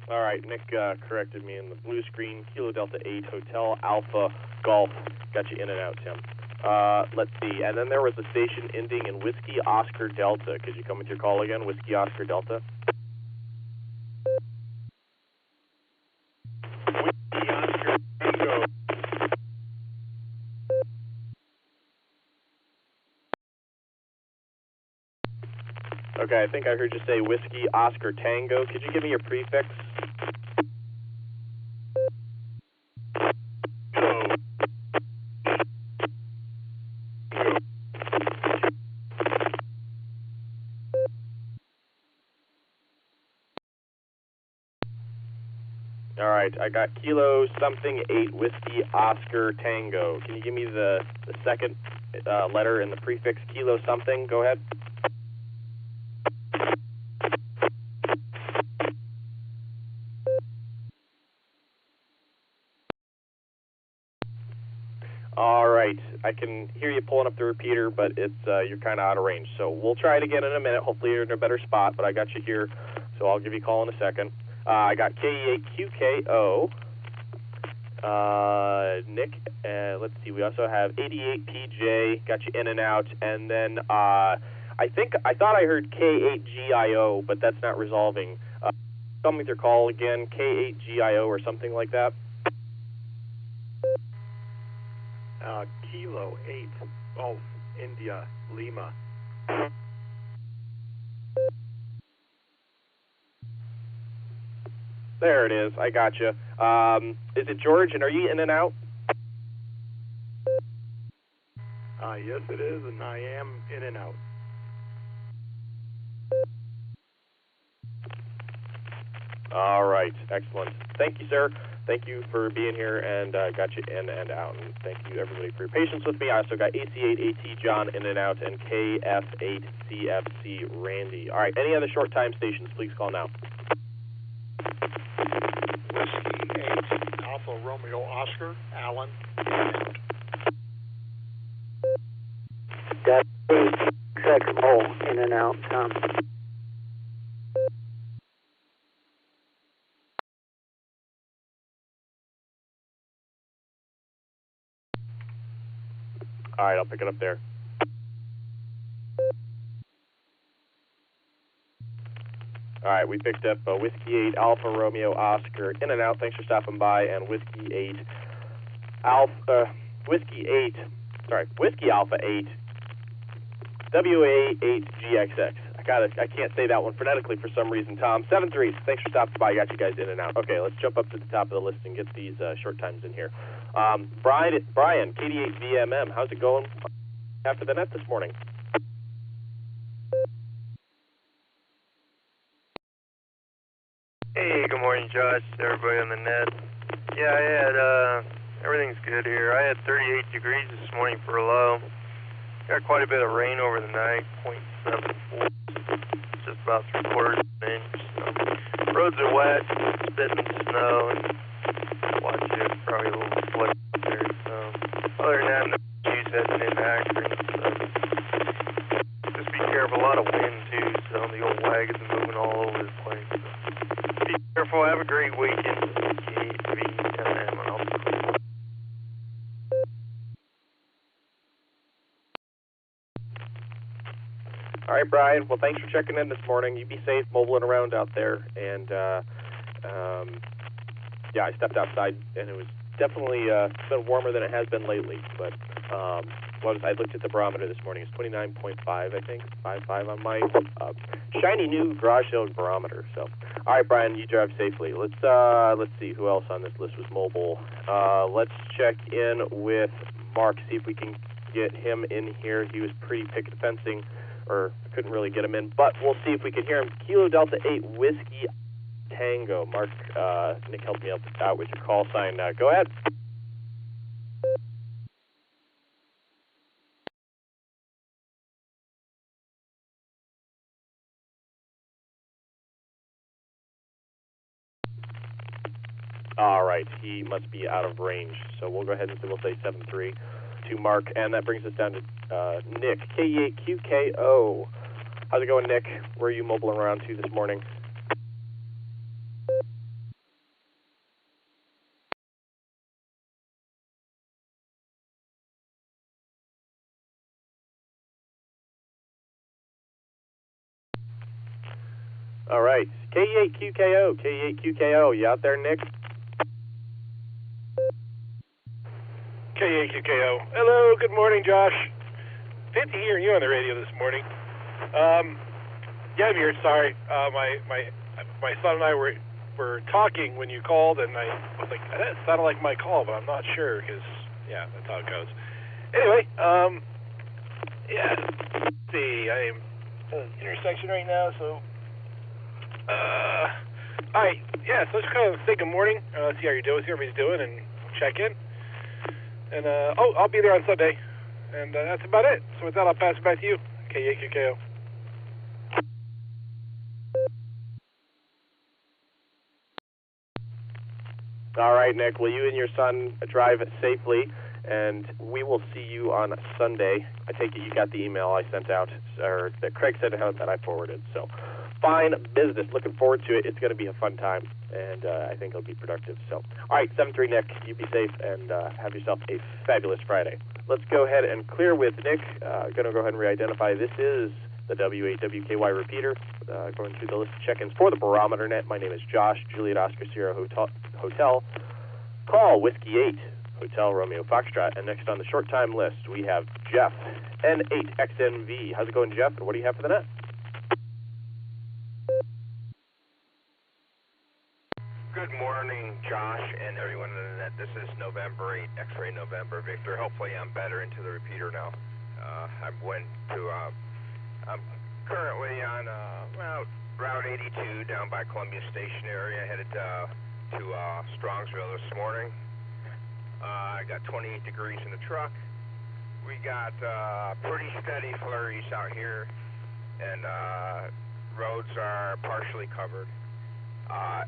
All right, Nick corrected me in the blue screen. Kilo Delta 8 Hotel Alpha Golf. Got you in and out, Tim. Let's see. And then there was a station ending in Whiskey Oscar Delta. Could you come with your call again? Whiskey Oscar Delta. Whiskey Oscar Tango. Okay, I think I heard you say Whiskey Oscar Tango. Could you give me your prefix? All right, I got Kilo something 8 Whiskey Oscar Tango. Can you give me the second letter in the prefix Kilo something? Go ahead. All right, I can hear you pulling up the repeater, but it's you're kind of out of range. So we'll try it again in a minute. Hopefully you're in a better spot, but I got you here, so I'll give you a call in a second. I got KE8QKO, Nick, let's see, we also have 88PJ, got you in and out, and then I thought I heard K8GIO, but that's not resolving. Tell me with your call again, K8GIO or something like that. Kilo 8 Golf India Lima. There it is. I got you. Is it George, and are you in and out? Yes, it is, and I am in and out. All right. Excellent. Thank you, sir. Thank you for being here, and got you in and out. And thank you, everybody, for your patience with me. I also got AC8AT John in and out, and KF8CFC Randy. All right. Any other short time stations, please call now. Whiskey 8 Alpha Romeo Oscar, Allen. Got 8 second hole in and out, Tom. All right, I'll pick it up there. All right, we picked up Whiskey 8 Alpha Romeo Oscar in and out. Thanks for stopping by, and Whiskey Alpha 8 WA8GXX. I can't say that one phonetically for some reason, Tom. 7-3. Thanks for stopping by. Got you guys in and out. Okay, let's jump up to the top of the list and get these short times in here. Brian, KD8VMM, how's it going after the net this morning? Hey, good morning, Josh, everybody on the net. Yeah, I had, everything's good here. I had 38 degrees this morning for a low. Got quite a bit of rain over the night, 0.74, just about 3/4 of an inch. So, roads are wet, spitting snow, and watch it, probably a little slip out there. So, other than that, no issues heading into Akron. So, just be careful, a lot of wind too, so the old wagons are moving all over the place. So, be careful, have a great weekend. KVMM, and I'll be cool. All right, Brian. Well, thanks for checking in this morning. You be safe, mobiling around out there. And, yeah, I stepped outside, and it was definitely been warmer than it has been lately. But I looked at the barometer this morning. It's 29.5, I think, 5.5 on my shiny new garage sale barometer. So, all right, Brian, you drive safely. Let's see who else on this list was mobile. Let's check in with Mark, see if we can get him in here. He was pretty picket fencing, or couldn't really get him in, but we'll see if we can hear him. Kilo Delta 8 Whiskey Tango. Mark, Nick helped me out with your call sign. Go ahead. All right, he must be out of range, so we'll go ahead and we'll say 7-3 to Mark, and that brings us down to Nick, K8QKO. How's it going, Nick? Where are you mobile around to this morning? All right. K8QKO. K8QKO. You out there, Nick? K8QKO. Hello, good morning, Josh. Good to hear you on the radio this morning. Yeah, I'm here. Sorry. My son and I were talking when you called, and I was like, that sounded like my call, but I'm not sure, because, yeah, that's how it goes. Anyway, yeah, let's see, I'm at an intersection right now, so, all right, yeah, so just kind of say good morning, see how you're doing, see how everybody's doing, and check in, and, I'll be there on Sunday, and that's about it. So with that, I'll pass it back to you, K8QKO. All right, Nick. Will you and your son drive safely, and we will see you on Sunday. I take it you got the email I sent out, or that Craig sent out that I forwarded. So, fine business. Looking forward to it. It's going to be a fun time, and I think it'll be productive. So, all right, 7-3, Nick. You be safe, and have yourself a fabulous Friday. Let's go ahead and clear with Nick. Going to go ahead and re-identify. This is the W8WKY repeater. Going through the list of check-ins for the Barometer Net. My name is Josh, Juliet Oscar Sierra Hotel. Call Whiskey 8, Hotel Romeo Foxtrot. And next on the short time list, we have Jeff, N8XNV. How's it going, Jeff? And what do you have for the net? Good morning, Josh, and everyone in the net. This is November 8, X-Ray November Victor. Hopefully I'm better into the repeater now. I'm currently on Route 82 down by Columbia Station area, headed to Strongsville this morning. I got 28 degrees in the truck. We got pretty steady flurries out here, and roads are partially covered.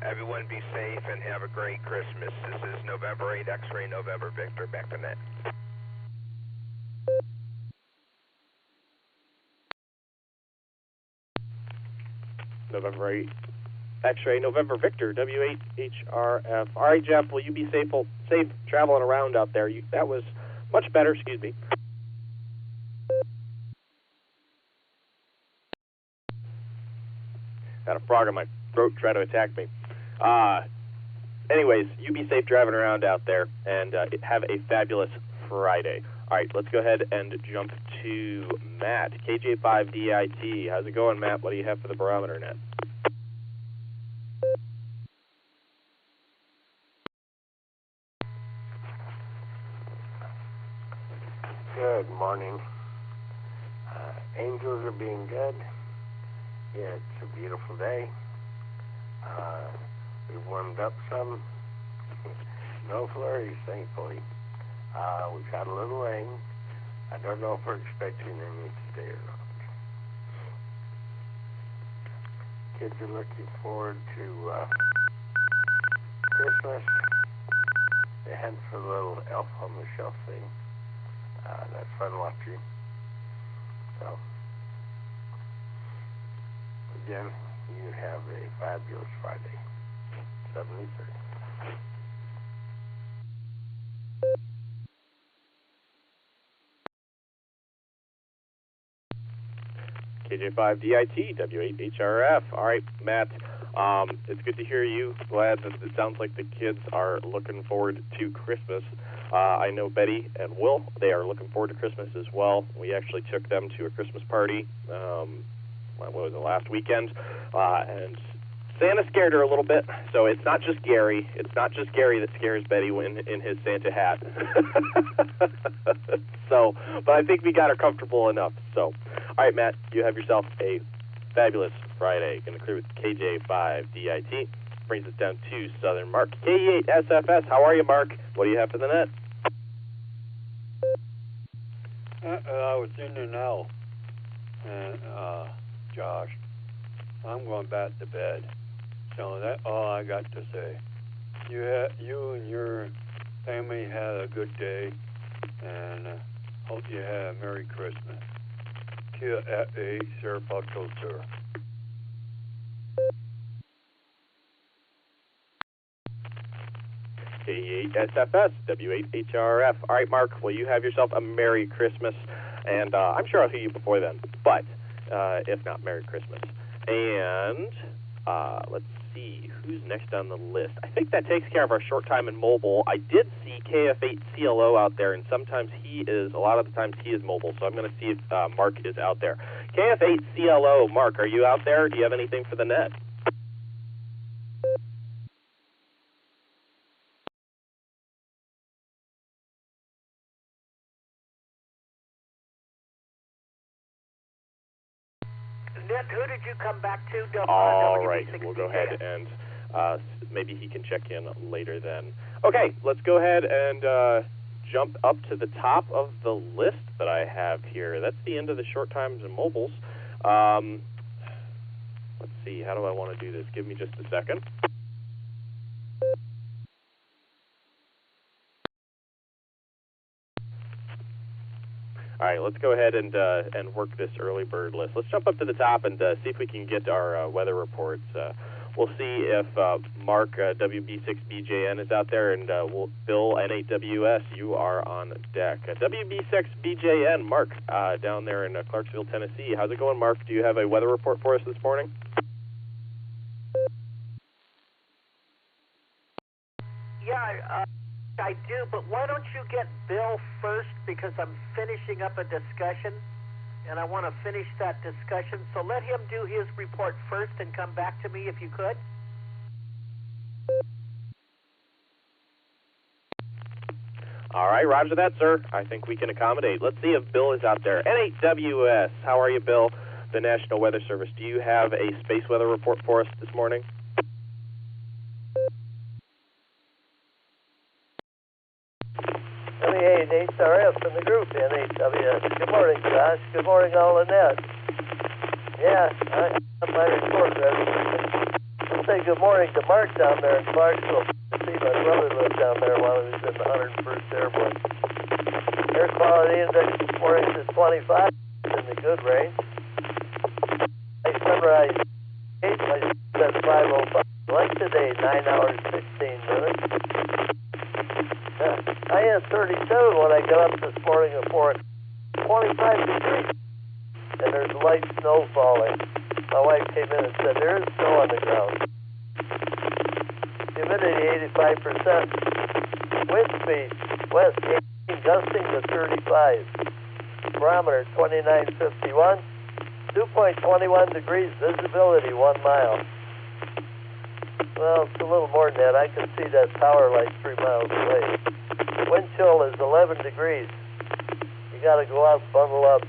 Everyone be safe and have a great Christmas. This is November 8, X-Ray November Victor, back to net. November 8, X-Ray November Victor, W8HRF. All right, Jeff, will you be safe traveling around out there? That was much better, excuse me. Got a frog in my throat trying to attack me. Anyways, you be safe driving around out there, and have a fabulous Friday. All right, let's go ahead and jump to Matt, KJ5DIT. How's it going, Matt? What do you have for the Barometer Net? Good morning. Angels are being good. Yeah, it's a beautiful day. We've warmed up some. No flurries, thankfully. We've had a little rain. I don't know if we're expecting any today or not. Kids are looking forward to Christmas. They head for the little elf on the shelf thing. That's fun watching. So, again, you have a fabulous Friday. 73. KJ5DIT, W8HRF. All right, Matt, it's good to hear you. Glad that it sounds like the kids are looking forward to Christmas. I know Betty and Will, they are looking forward to Christmas as well. We actually took them to a Christmas party, what was it, last weekend, and Santa scared her a little bit, so it's not just Gary. It's not just Gary that scares Betty in his Santa hat. So, but I think we got her comfortable enough. So, all right, Matt, you have yourself a fabulous Friday. Going to clear with KJ5DIT. Brings us down to Southern Mark. K8SFS, how are you, Mark? What do you have for the net? I was in and out, and Josh, I'm going back to bed. So that's all I got to say. You and your family had a good day, and hope you had a Merry Christmas. Kia e Sir Pato, sir. K8SFS, W8HRF. All right, Mark, well, you have yourself a Merry Christmas, and I'm sure I'll see you before then, but if not, Merry Christmas. And Let's see who's next on the list. I think that takes care of our short time and mobile. I did see KF8CLO out there, and a lot of the times he is mobile, so I'm going to see if Mark is out there. KF8CLO, Mark, are you out there? Do you have anything for the net? Net, who did you come back to? All right, we'll go ahead and maybe he can check in later then. Okay, let's go ahead and jump up to the top of the list that I have here. That's the end of the short times and mobiles. Let's see, how do I want to do this? Give me just a second. All right, let's go ahead and work this early bird list. Let's jump up to the top and see if we can get our weather reports. We'll see if Mark WB6BJN is out there, and Bill N8WS, you are on deck. WB6BJN, Mark, down there in Clarksville, Tennessee. How's it going, Mark? Do you have a weather report for us this morning? Yeah, I do, but why don't you get Bill first, because I'm finishing up a discussion, and I want to finish that discussion. So let him do his report first and come back to me if you could. All right, roger that, sir. I think we can accommodate. Let's see if Bill is out there. N8WS, how are you, Bill? The National Weather Service. Do you have a space weather report for us this morning? HRF in the group, N8WS. Good morning, Josh. Good morning, all in net. Yeah, I have my report ready. I'll say good morning to Mark down there in Clarksville. See, my brother lived down there while he was in the 101st Airborne. Air quality index this morning is 25, in the good range. I sunrise 8, my at 5:05. Like today, 9 hours, 16 minutes. I had 37 when I got up this morning at 25 degrees, and there's light snow falling. My wife came in and said, there is snow on the ground. Humidity 85%. Wind speed west 18, gusting to 35. Barometer 2951. 2.21 degrees, visibility 1 mile. Well, it's a little more than that. I can see that tower like 3 miles away. Wind chill is 11 degrees. You got to go out, bundle up.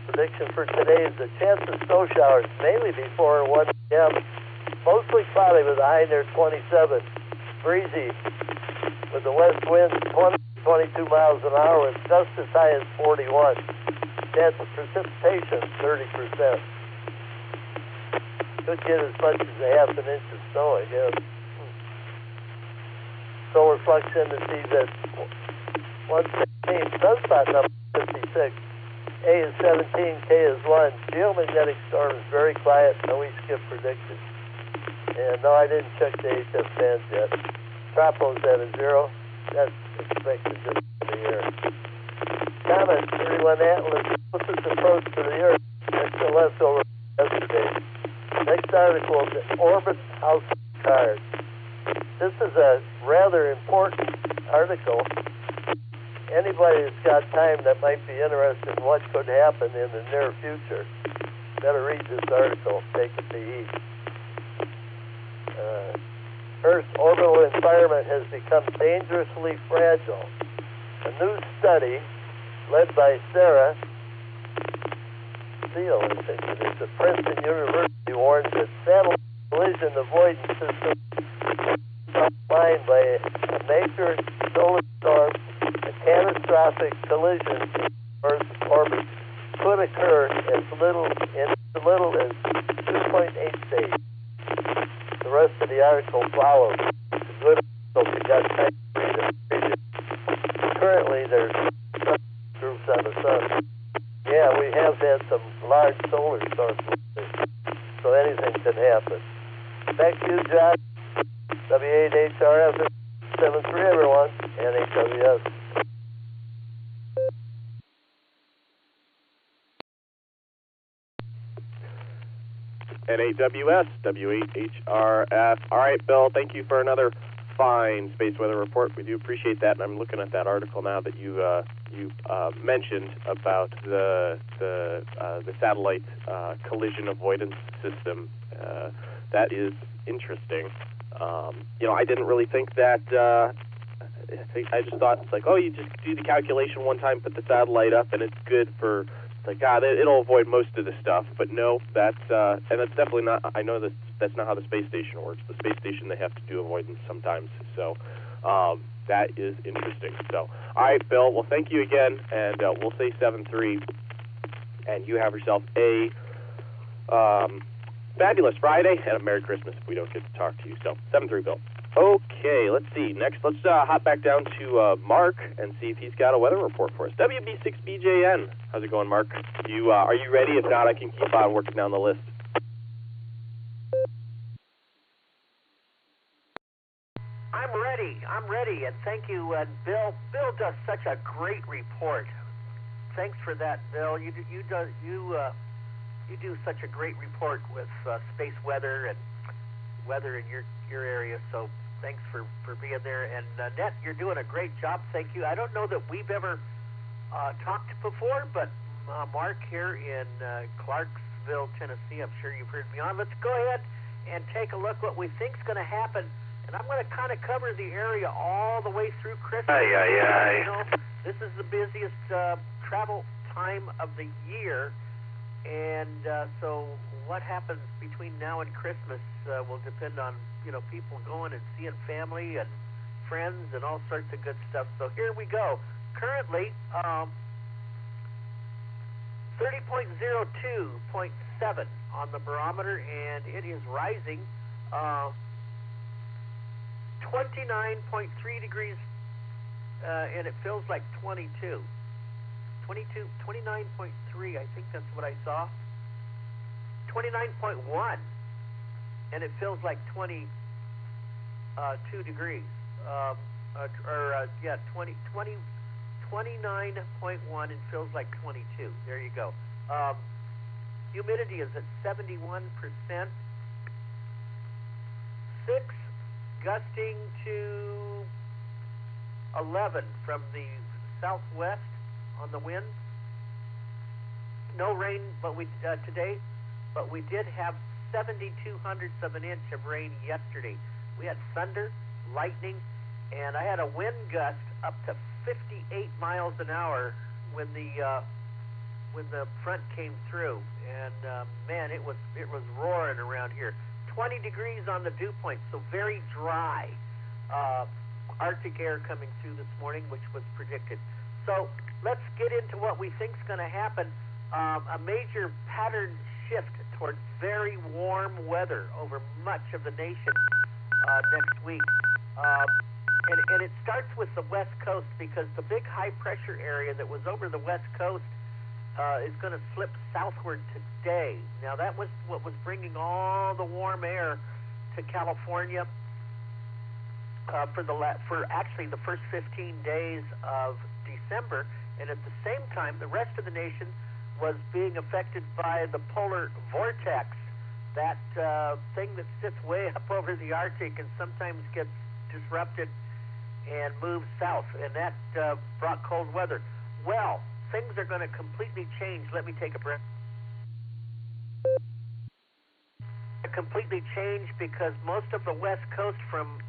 Prediction for today is a chance of snow showers, mainly before 1 p.m. Mostly cloudy with a high near 27. Breezy with the west wind 20 to 22 miles an hour with gusts as high as 41. Chance of precipitation 30%. Could get as much as a half an inch of snow, I guess. Solar flux indices at 116. Sunspot number 56. A is 17, K is 1. Geomagnetic storm is very quiet. No E-skip predicted. And no, I didn't check the HF bands yet. Tropo's at a 0. That's expected this the year. Comet 31 Atlas, closest approach to the Earth. Next to leftover yesterday. Next article is the Orbit House Card. This is a rather important article. Anybody that's got time that might be interested in what could happen in the near future, better read this article. Take it to heed. Earth's orbital environment has become dangerously fragile. A new study led by Sarah Seal, I think it is, at Princeton University, warns that satellite collision avoidance systems offline by a major solar storm, a catastrophic collision in Earth's orbit could occur as little as 2.8 days. The rest of the article follows. It's a good article if you got time to read it. Currently, there's groups on the sun. Yeah, we have had some large solar storms lately, so anything can happen. Back to you, John. W8HRF 73, everyone, NHWS. N-A-W-S, W-8-H-R-F. All right, Bill, thank you for another fine space weather report. We do appreciate that, and I'm looking at that article now that you mentioned about the satellite collision avoidance system. That is interesting. I didn't really think that. I just thought it's like, oh, you just do the calculation one time, put the satellite up, and it's good for. It's like, God, it'll avoid most of the stuff. But no, that's definitely not. I know that's not how the space station works. The space station, they have to do avoidance sometimes. So that is interesting. So, all right, Bill. Well, thank you again, and we'll say 7-3, and you have yourself a fabulous Friday and a Merry Christmas if we don't get to talk to you. So 7-3, Bill. Okay, let's see. Next, let's hop back down to Mark and see if he's got a weather report for us. WB6BJN. How's it going, Mark? Are you ready? If not, I can keep on working down the list. I'm ready, and thank you. And Bill does such a great report. Thanks for that, Bill. You do such a great report with space weather and weather in your area. So thanks for being there. And Net, you're doing a great job. Thank you. I don't know that we've ever talked before, but Mark here in Clarksville, Tennessee, I'm sure you've heard me on. Let's go ahead and take a look what we think's going to happen. And I'm going to kind of cover the area all the way through Christmas. This is the busiest travel time of the year. And so what happens between now and Christmas will depend on, people going and seeing family and friends and all sorts of good stuff. So here we go. Currently, 30.02.7 on the barometer, and it is rising 29.3 degrees, and it feels like 29.3, I think that's what I saw. 29.1, and it feels like 22 degrees. 29.1 and feels like 22. There you go. Humidity is at 71%. 6, gusting to 11 from the southwest on the wind. No rain, but today, but we did have 0.72 of an inch of rain yesterday. We had thunder, lightning, and I had a wind gust up to 58 miles an hour when the front came through, and man, it was roaring around here. 20 degrees on the dew point, so very dry. Arctic air coming through this morning, which was predicted. So let's get into what we think is going to happen. A major pattern shift towards very warm weather over much of the nation next week. And it starts with the West Coast, because the big high-pressure area that was over the West Coast is going to slip southward today. Now, that was what was bringing all the warm air to California for actually the first 15 days of December, and at the same time, the rest of the nation was being affected by the polar vortex, that thing that sits way up over the Arctic and sometimes gets disrupted and moves south, and that brought cold weather. Well, things are going to completely change. Let me take a breath. Completely change, because most of the West Coast from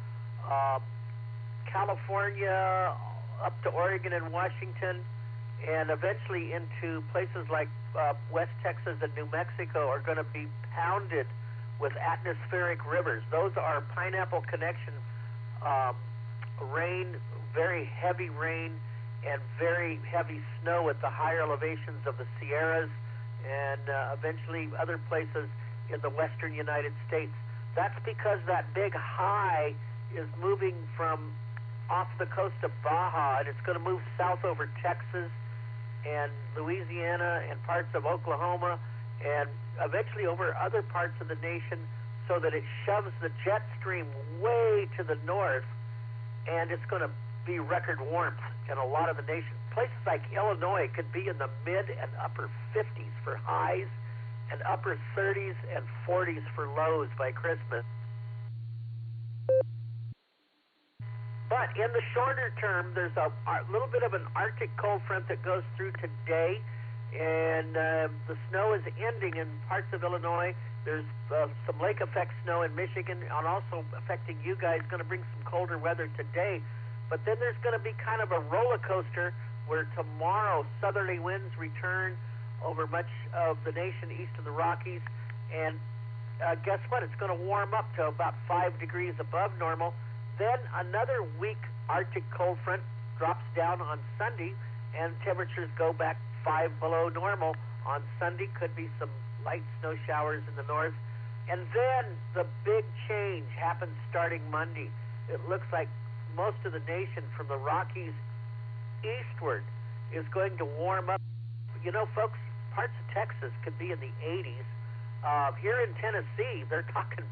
California up to Oregon and Washington, and eventually into places like West Texas and New Mexico, are going to be pounded with atmospheric rivers. Those are pineapple connection rain, very heavy rain, and very heavy snow at the higher elevations of the Sierras, and eventually other places in the western United States. That's because that big high is moving from off the coast of Baja, and it's going to move south over Texas and Louisiana and parts of Oklahoma, and eventually over other parts of the nation, so that it shoves the jet stream way to the north, and it's going to be record warmth in a lot of the nation. Places like Illinois could be in the mid and upper 50s for highs, and upper 30s and 40s for lows by Christmas. But in the shorter term, there's a little bit of an Arctic cold front that goes through today, and the snow is ending in parts of Illinois. There's some lake effect snow in Michigan, and also affecting you guys, going to bring some colder weather today. But then there's going to be kind of a roller coaster where tomorrow southerly winds return over much of the nation east of the Rockies, and guess what? It's going to warm up to about 5 degrees above normal. Then another weak Arctic cold front drops down on Sunday, and temperatures go back 5 below normal on Sunday. Could be some light snow showers in the north. And then the big change happens starting Monday. It looks like most of the nation from the Rockies eastward is going to warm up. You know, folks, parts of Texas could be in the 80s. Here in Tennessee, they're talking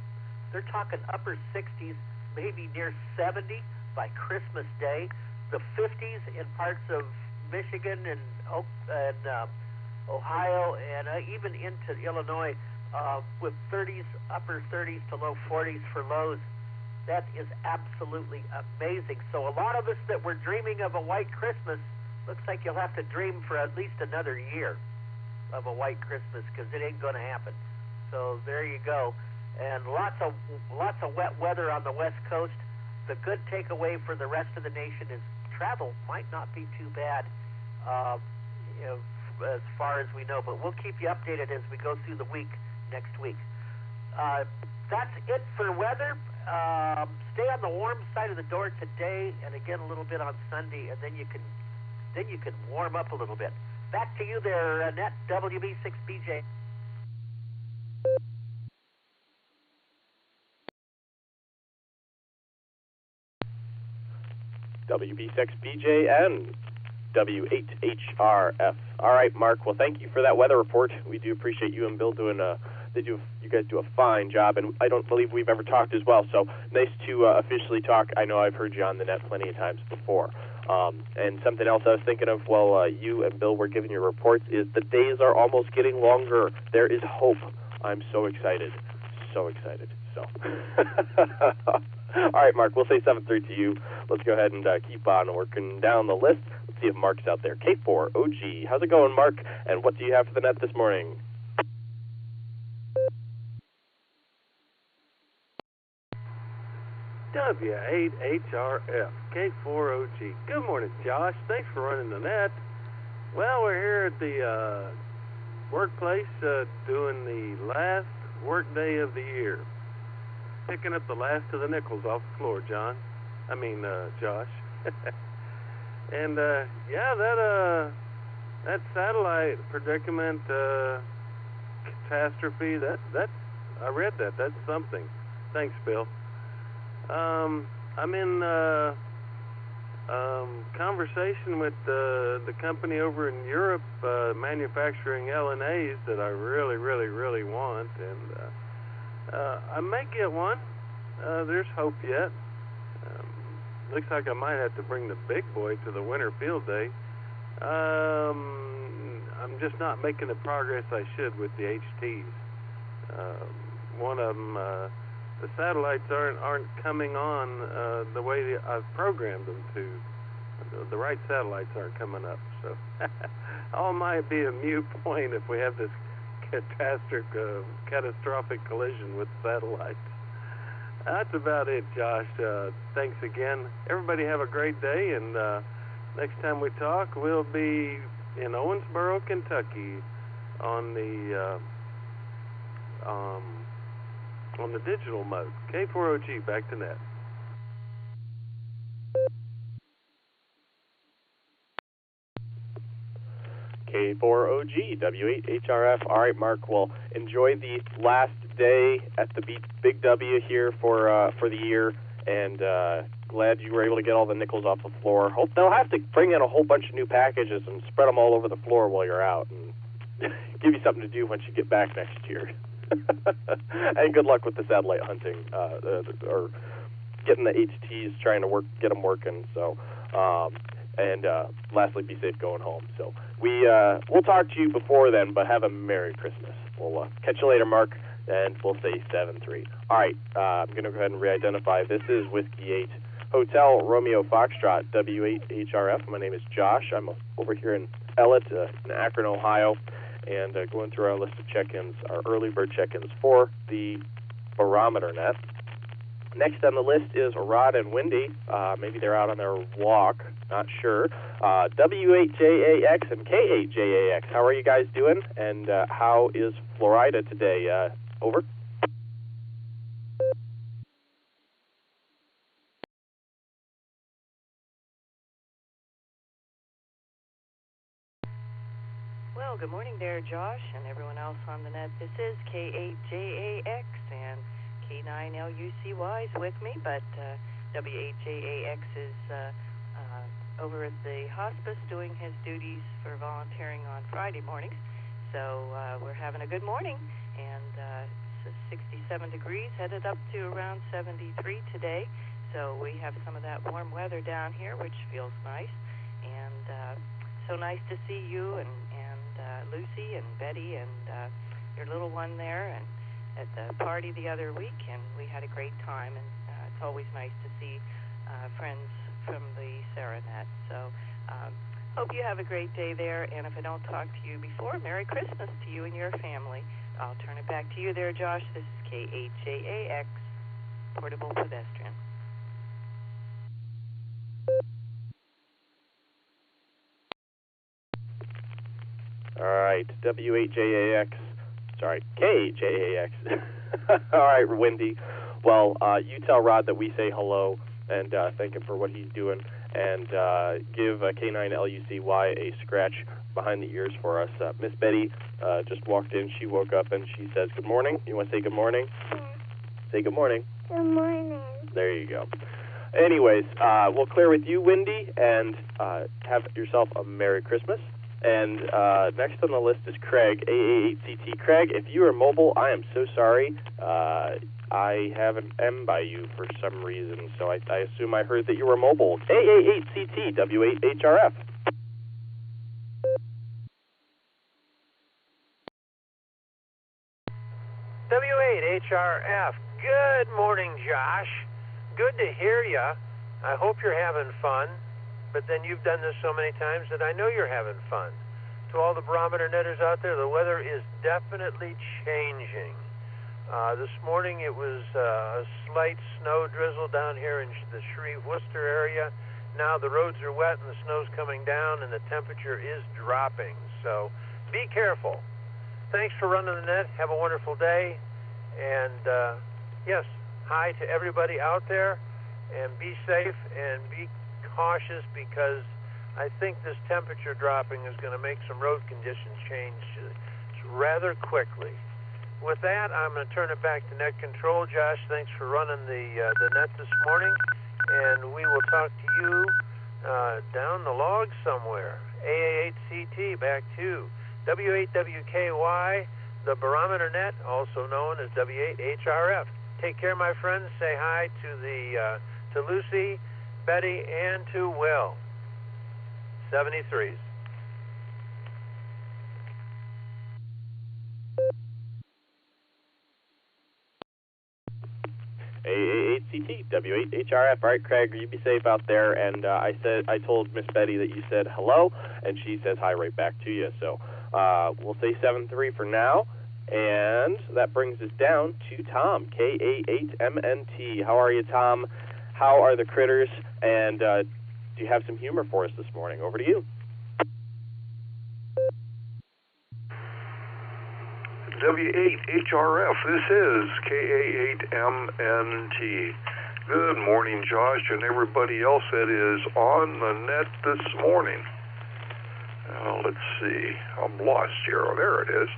upper 60s, maybe near 70 by Christmas Day. The 50s in parts of Michigan and Ohio, and even into Illinois, with 30s, upper 30s to low 40s for lows. That is absolutely amazing. So a lot of us that were dreaming of a white Christmas, looks like you'll have to dream for at least another year of a white Christmas, because it ain't going to happen. So there you go. And lots of wet weather on the West Coast. The good takeaway for the rest of the nation is travel might not be too bad, as far as we know. But we'll keep you updated as we go through the week next week. That's it for weather. Stay on the warm side of the door today, and again a little bit on Sunday, and then you can warm up a little bit. Back to you there, Net WB6BJ. WB6BJN, W8HRF. All right, Mark. Well, thank you for that weather report. We do appreciate you and Bill doing. You guys do a fine job, and I don't believe we've ever talked as well. So nice to officially talk. I know I've heard you on the net plenty of times before. And something else I was thinking of while you and Bill were giving your reports is the days are almost getting longer. There is hope. I'm so excited. So excited. So. All right, Mark, we'll say 7-3 to you. Let's go ahead and keep on working down the list. Let's see if Mark's out there. K4OG. How's it going, Mark? And what do you have for the net this morning? W8HRF, K4OG. Good morning, Josh. Thanks for running the net. Well, we're here at the workplace doing the last work day of the year. Picking up the last of the nickels off the floor, Josh. And that satellite predicament catastrophe, that I read that. That's something. Thanks, Bill. I'm in conversation with the company over in Europe manufacturing LNAs that I really, really, really want, and I may get one. There's hope yet. Looks like I might have to bring the big boy to the winter field day. I'm just not making the progress I should with the HTs. One of them, the satellites aren't coming on the way I've programmed them to. The right satellites aren't coming up. So all might be a moot point if we have this catastrophic collision with satellites. That's about it, Josh. Thanks again. Everybody have a great day, and next time we talk, we'll be in Owensboro, Kentucky, on the digital mode. K4OG, back to net. K4OG, W8HRF. All right, Mark. Well, enjoy the last day at the Big W here for the year, and glad you were able to get all the nickels off the floor. Hope they'll have to bring in a whole bunch of new packages and spread them all over the floor while you're out, and give you something to do once you get back next year. And good luck with the satellite hunting, or getting the HTs, trying to get them working. So, and lastly, be safe going home. So we'll talk to you before then, but have a Merry Christmas. we'll catch you later, Mark, and we'll say 7-3. All right, I'm going to go ahead and re-identify. This is Whiskey 8 Hotel Romeo Foxtrot, W8HRF. My name is Josh. I'm over here in Ellett, in Akron, Ohio, and going through our list of check-ins, our early bird check-ins for the Barometer Net. Next on the list is Rod and Wendy. Maybe they're out on their walk, not sure. W8JAX and K8JAX. How are you guys doing? And how is Florida today? Over. Well, good morning there, Josh, and everyone else on the net. This is K8JAX, and K9LUCY is with me, but W8JAX is over at the hospice doing his duties for volunteering on Friday mornings. So we're having a good morning, and it's 67 degrees, headed up to around 73 today. So we have some of that warm weather down here, which feels nice. And so nice to see you and Lucy and Betty and your little one there and at the party the other week, and we had a great time. And it's always nice to see friends from the Saranet. So hope you have a great day there, and if I don't talk to you before, Merry Christmas to you and your family. I'll turn it back to you there, Josh. This is K8JAX, Portable Pedestrian. All right, W8JAX, sorry, K8JAX. All right, Wendy. Well, you tell Rod that we say hello and thank him for what he's doing, and give K9LUCY a scratch behind the ears for us. Miss Betty just walked in. She woke up and she says, good morning. You want to say good morning? Yeah. Say good morning. Good morning. There you go. Anyways, we'll clear with you, Wendy, and have yourself a Merry Christmas. And next on the list is Craig, AA8CT. Craig, if you are mobile, I am so sorry. I have an M by you for some reason, so I assume I heard that you were mobile. AA8CT, W8HRF. W8HRF. Good morning, Josh. Good to hear you. I hope you're having fun. But then you've done this so many times that I know you're having fun. To all the Barometer Netters out there, the weather is definitely changing. This morning it was a slight snow drizzle down here in the Shreve-Worcester area. Now the roads are wet and the snow's coming down and the temperature is dropping. So be careful. Thanks for running the net. Have a wonderful day. And yes, hi to everybody out there. And be safe and be cautious, because I think this temperature dropping is going to make some road conditions change rather quickly. With that, I'm going to turn it back to net control. Josh, thanks for running the net this morning, and we will talk to you down the log somewhere. AA8CT back to W8WKY, the Barometer Net, also known as W8HRF. Take care, my friends. Say hi to Lucy, Betty, and to Will. 73s. AA8CT, W8HRF. All right, Craig, you be safe out there. And I told Miss Betty that you said hello, and she says hi right back to you. So we'll say 7-3 for now. And that brings us down to Tom, KA8MNT. How are you, Tom? How are the critters? And do you have some humor for us this morning? Over to you. W8HRF, this is KA8MNT. Good morning, Josh, and everybody else that is on the net this morning. Let's see, I'm lost here. Oh, there it is.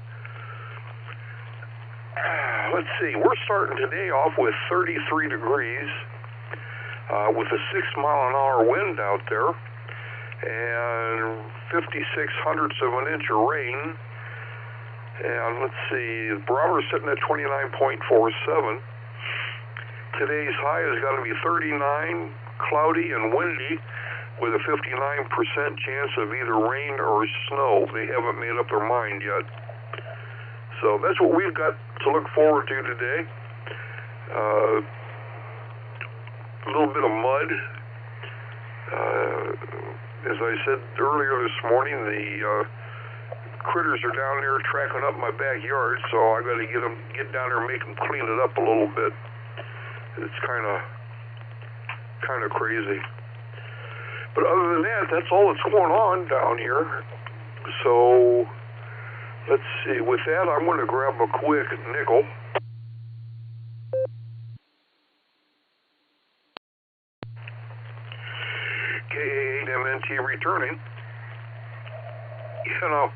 Let's see, we're starting today off with 33 degrees with a 6-mile-an-hour wind out there and 56/100ths of an inch of rain. And let's see, the barometer's sitting at 29.47. Today's high is going to be 39, cloudy and windy, with a 59% chance of either rain or snow. They haven't made up their mind yet. So that's what we've got to look forward to today. A little bit of mud. As I said earlier this morning, the critters are down there tracking up my backyard, so I got to get down there and make them clean it up a little bit. It's kind of crazy. But other than that, that's all that's going on down here. So let's see. With that, I'm going to grab a quick nickel. KA8MNT returning. You know,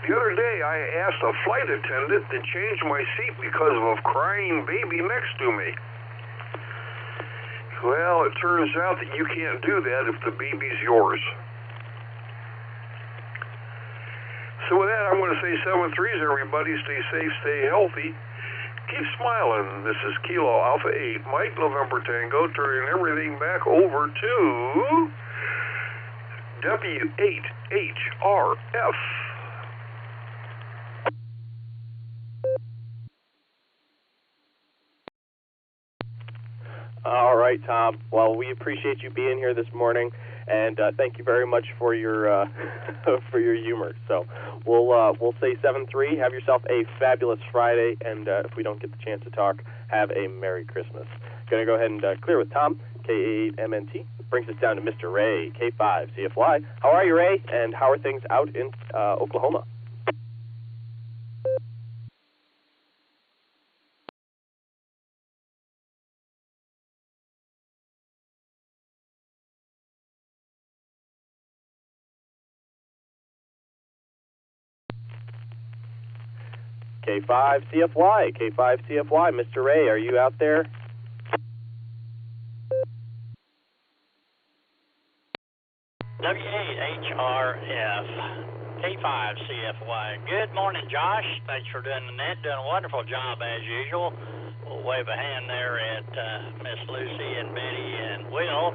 the other day I asked a flight attendant to change my seat because of a crying baby next to me. Well, it turns out that you can't do that if the baby's yours. So with that, I'm going to say 7-3s, everybody. Stay safe, stay healthy. Keep smiling. This is Kilo Alpha 8, Mike November Tango, turning everything back over to W8HRF. All right, Tom. Well, we appreciate you being here this morning, and thank you very much for your for your humor. So we'll say 7-3. Have yourself a fabulous Friday, and if we don't get the chance to talk, have a Merry Christmas. Going to go ahead and clear with Tom, K8MNT. Brings us down to Mr. Ray, K5CFY. How are you, Ray? And how are things out in Oklahoma? K5CFY, Mr. Ray, are you out there? W8HRF, K5CFY. Good morning, Josh. Thanks for doing the net. Doing a wonderful job as usual. We'll wave a hand there at Miss Lucy and Betty and Will.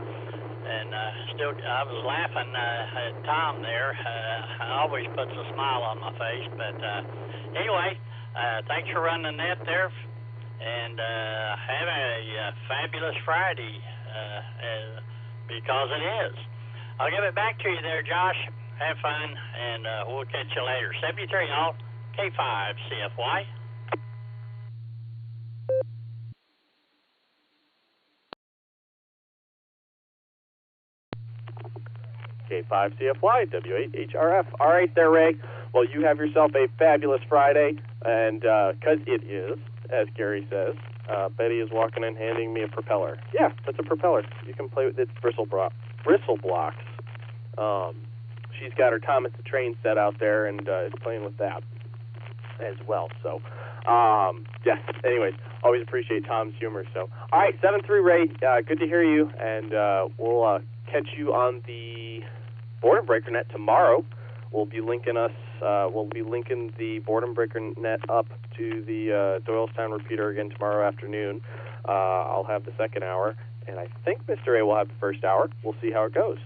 And I was laughing at Tom there. Always puts a smile on my face. But anyway, thanks for running the net there. And have a fabulous Friday because it is. I'll give it back to you there, Josh. Have fun, and we'll catch you later. 73 all, K5CFY. K5CFY, W8HRF. All right there, Ray. Well, you have yourself a fabulous Friday, and because it is, as Gary says, Betty is walking in handing me a propeller. Yeah, that's a propeller. You can play with its bristle blocks. She's got her Thomas the Train set out there and is playing with that as well. So, yeah, anyways, always appreciate Tom's humor. So, all right, 7-3, Ray, good to hear you, and we'll catch you on the Boredom Breaker Net tomorrow. We'll be linking the Boredom Breaker Net up to the Doylestown repeater again tomorrow afternoon. I'll have the second hour, and I think Mr. A will have the first hour. We'll see how it goes.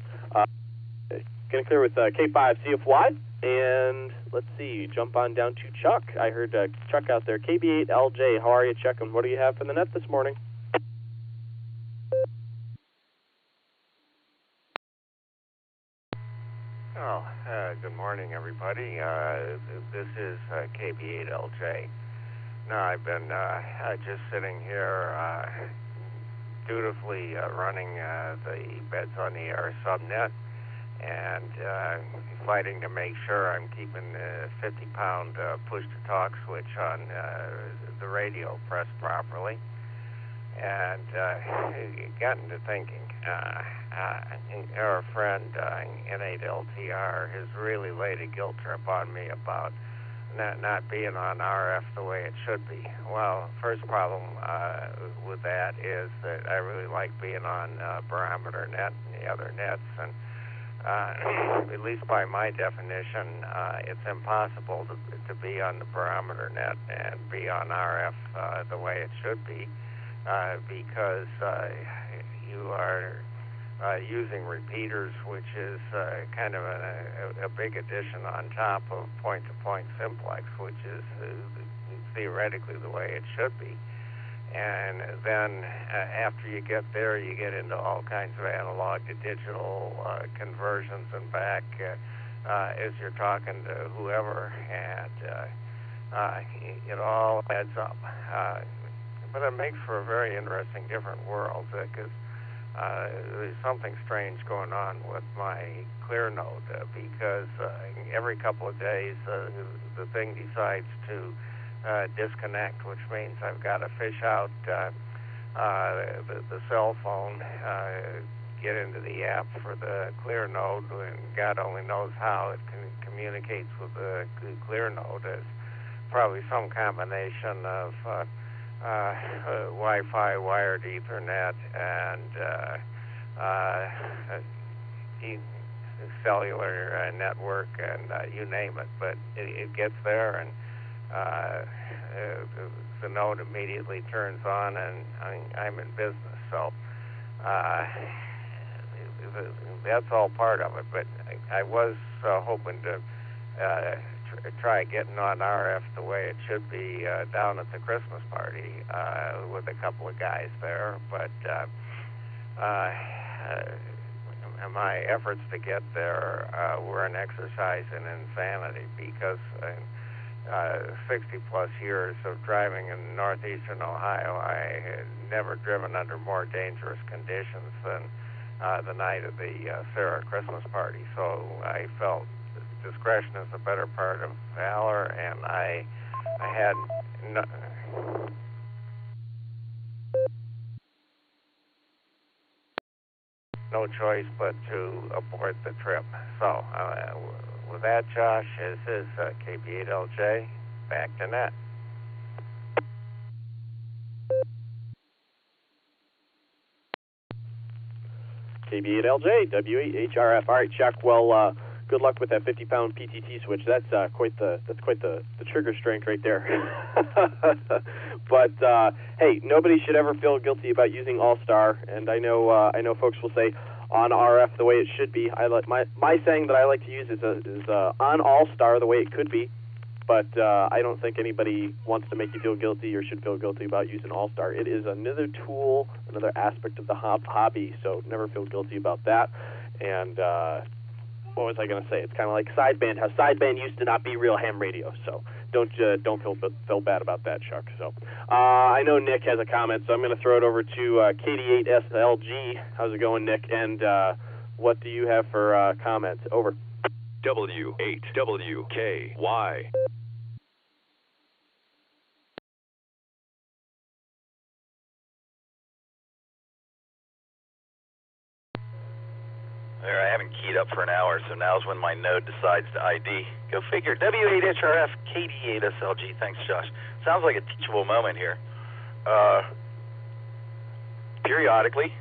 Going to clear with K5CFY, and let's see, jump on down to Chuck. I heard Chuck out there. KB8LJ, how are you, Chuck, and what do you have for the net this morning? Oh, good morning, everybody. This is KB8LJ. Now, I've been just sitting here dutifully running the Beds on the Air subnet and fighting to make sure I'm keeping the 50-pound push-to-talk switch on the radio pressed properly. And gotten to thinking, our friend N8LTR has really laid a guilt trip on me about not being on RF the way it should be. Well, first problem with that is that I really like being on Barometer Net and the other nets, and at least by my definition, it's impossible to be on the Barometer Net and be on RF the way it should be, because you are using repeaters, which is kind of a big addition on top of point-to-point simplex, which is theoretically the way it should be. And then after you get there, you get into all kinds of analog to digital conversions and back as you're talking to whoever, and it all adds up. But it makes for a very interesting, different world, because there's something strange going on with my clear node, because every couple of days the thing decides to disconnect, which means I've got to fish out the cell phone, get into the app for the clear node, and God only knows how it communicates with the clear node. It's probably some combination of Wi-Fi, wired Ethernet, and cellular network, and you name it. But it gets there, and the node immediately turns on, and I'm in business. So that's all part of it. But I was hoping to try getting on RF the way it should be down at the Christmas party with a couple of guys there. But my efforts to get there were an exercise in insanity, because 60-plus years of driving in northeastern Ohio, I had never driven under more dangerous conditions than the night of the Sarah Christmas party. So I felt discretion is the better part of valor, and I had no choice but to abort the trip. So with that, Josh, this is KB8LJ, back to net. KB8LJ, W8HRF. All right, Chuck. Well, good luck with that 50-pound PTT switch. That's quite the trigger strength right there. But hey, nobody should ever feel guilty about using Allstar. And I know folks will say on RF the way it should be. My saying that I like to use is on Allstar the way it could be. But I don't think anybody wants to make you feel guilty or should feel guilty about using Allstar. It is another tool, another aspect of the hobby. So never feel guilty about that. And what was I going to say? It's kind of like sideband. How sideband used to not be real ham radio. So don't feel bad about that, Chuck. So I know Nick has a comment, so I'm going to throw it over to KD8SLG. How's it going, Nick? And what do you have for comments? Over. W8WKY. There, I haven't keyed up for an hour, so now's when my node decides to ID. Go figure. W8HRF, KD8SLG. Thanks, Josh. Sounds like a teachable moment here. Periodically,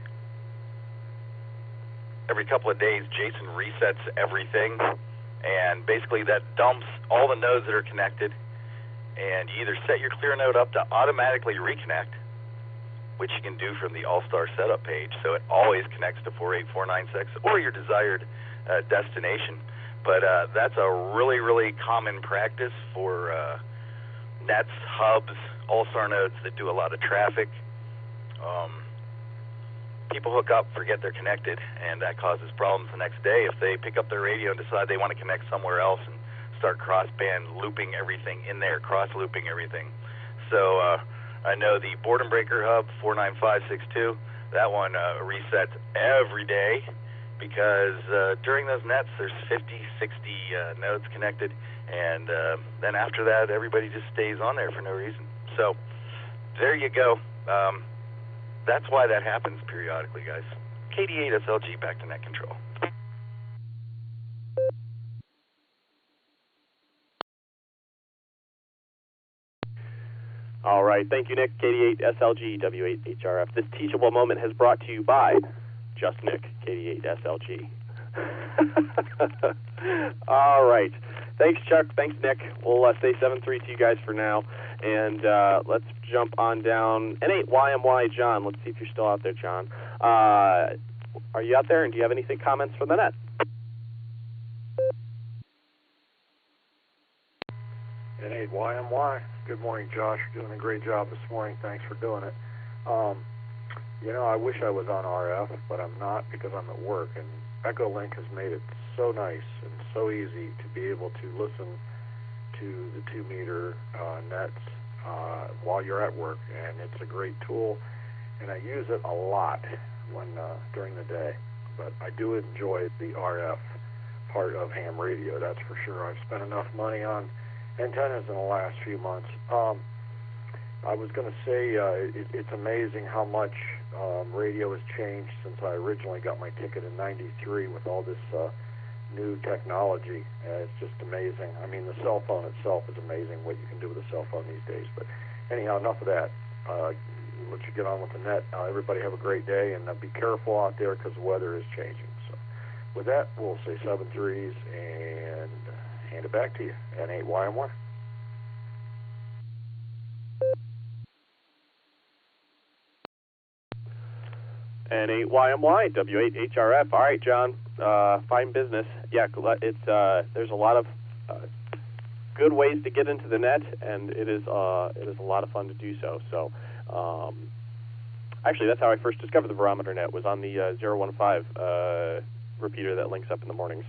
every couple of days, Jason resets everything, and basically that dumps all the nodes that are connected, and you either set your clear node up to automatically reconnect, which you can do from the Allstar setup page, so it always connects to 48496 or your desired destination. But that's a really, really common practice for nets, hubs, Allstar nodes that do a lot of traffic. People hook up, forget they're connected, and that causes problems the next day if they pick up their radio and decide they want to connect somewhere else and start cross-band looping everything in there, cross-looping everything. So I know the boredom breaker hub, 49562, that one resets every day because during those nets there's 50, 60 nodes connected, and then after that everybody just stays on there for no reason. So there you go. That's why that happens periodically, guys. KD8SLG, back to net control. All right. Thank you, Nick. KD8SLG, W8HRF. This teachable moment has brought to you by Just Nick, KD8SLG. All right. Thanks, Chuck. Thanks, Nick. We'll say 7-3 to you guys for now. And let's jump on down. N8YMY, John. Let's see if you're still out there, John. are you out there, and do you have anything, comments from the net? N8YMY. Good morning, Josh. You're doing a great job this morning. Thanks for doing it. You know, I wish I was on RF, but I'm not because I'm at work. And EchoLink has made it so nice and so easy to be able to listen to the 2-meter nets while you're at work. And it's a great tool, and I use it a lot when during the day. But I do enjoy the RF part of ham radio, that's for sure. I've spent enough money on antennas in the last few months. I was going to say it's amazing how much radio has changed since I originally got my ticket in '93 with all this new technology. It's just amazing. I mean, the cell phone itself is amazing what you can do with a cell phone these days. But anyhow, enough of that. Let you get on with the net. Everybody have a great day, and be careful out there because the weather is changing. So with that, we'll say 7 threes and hand it back to you. N8YMY. N8YMY, W8HRF. All right, John, fine business. Yeah, it's there's a lot of good ways to get into the net, and it is a lot of fun to do so. So, actually, that's how I first discovered the Barometer Net, was on the 015 repeater that links up in the mornings.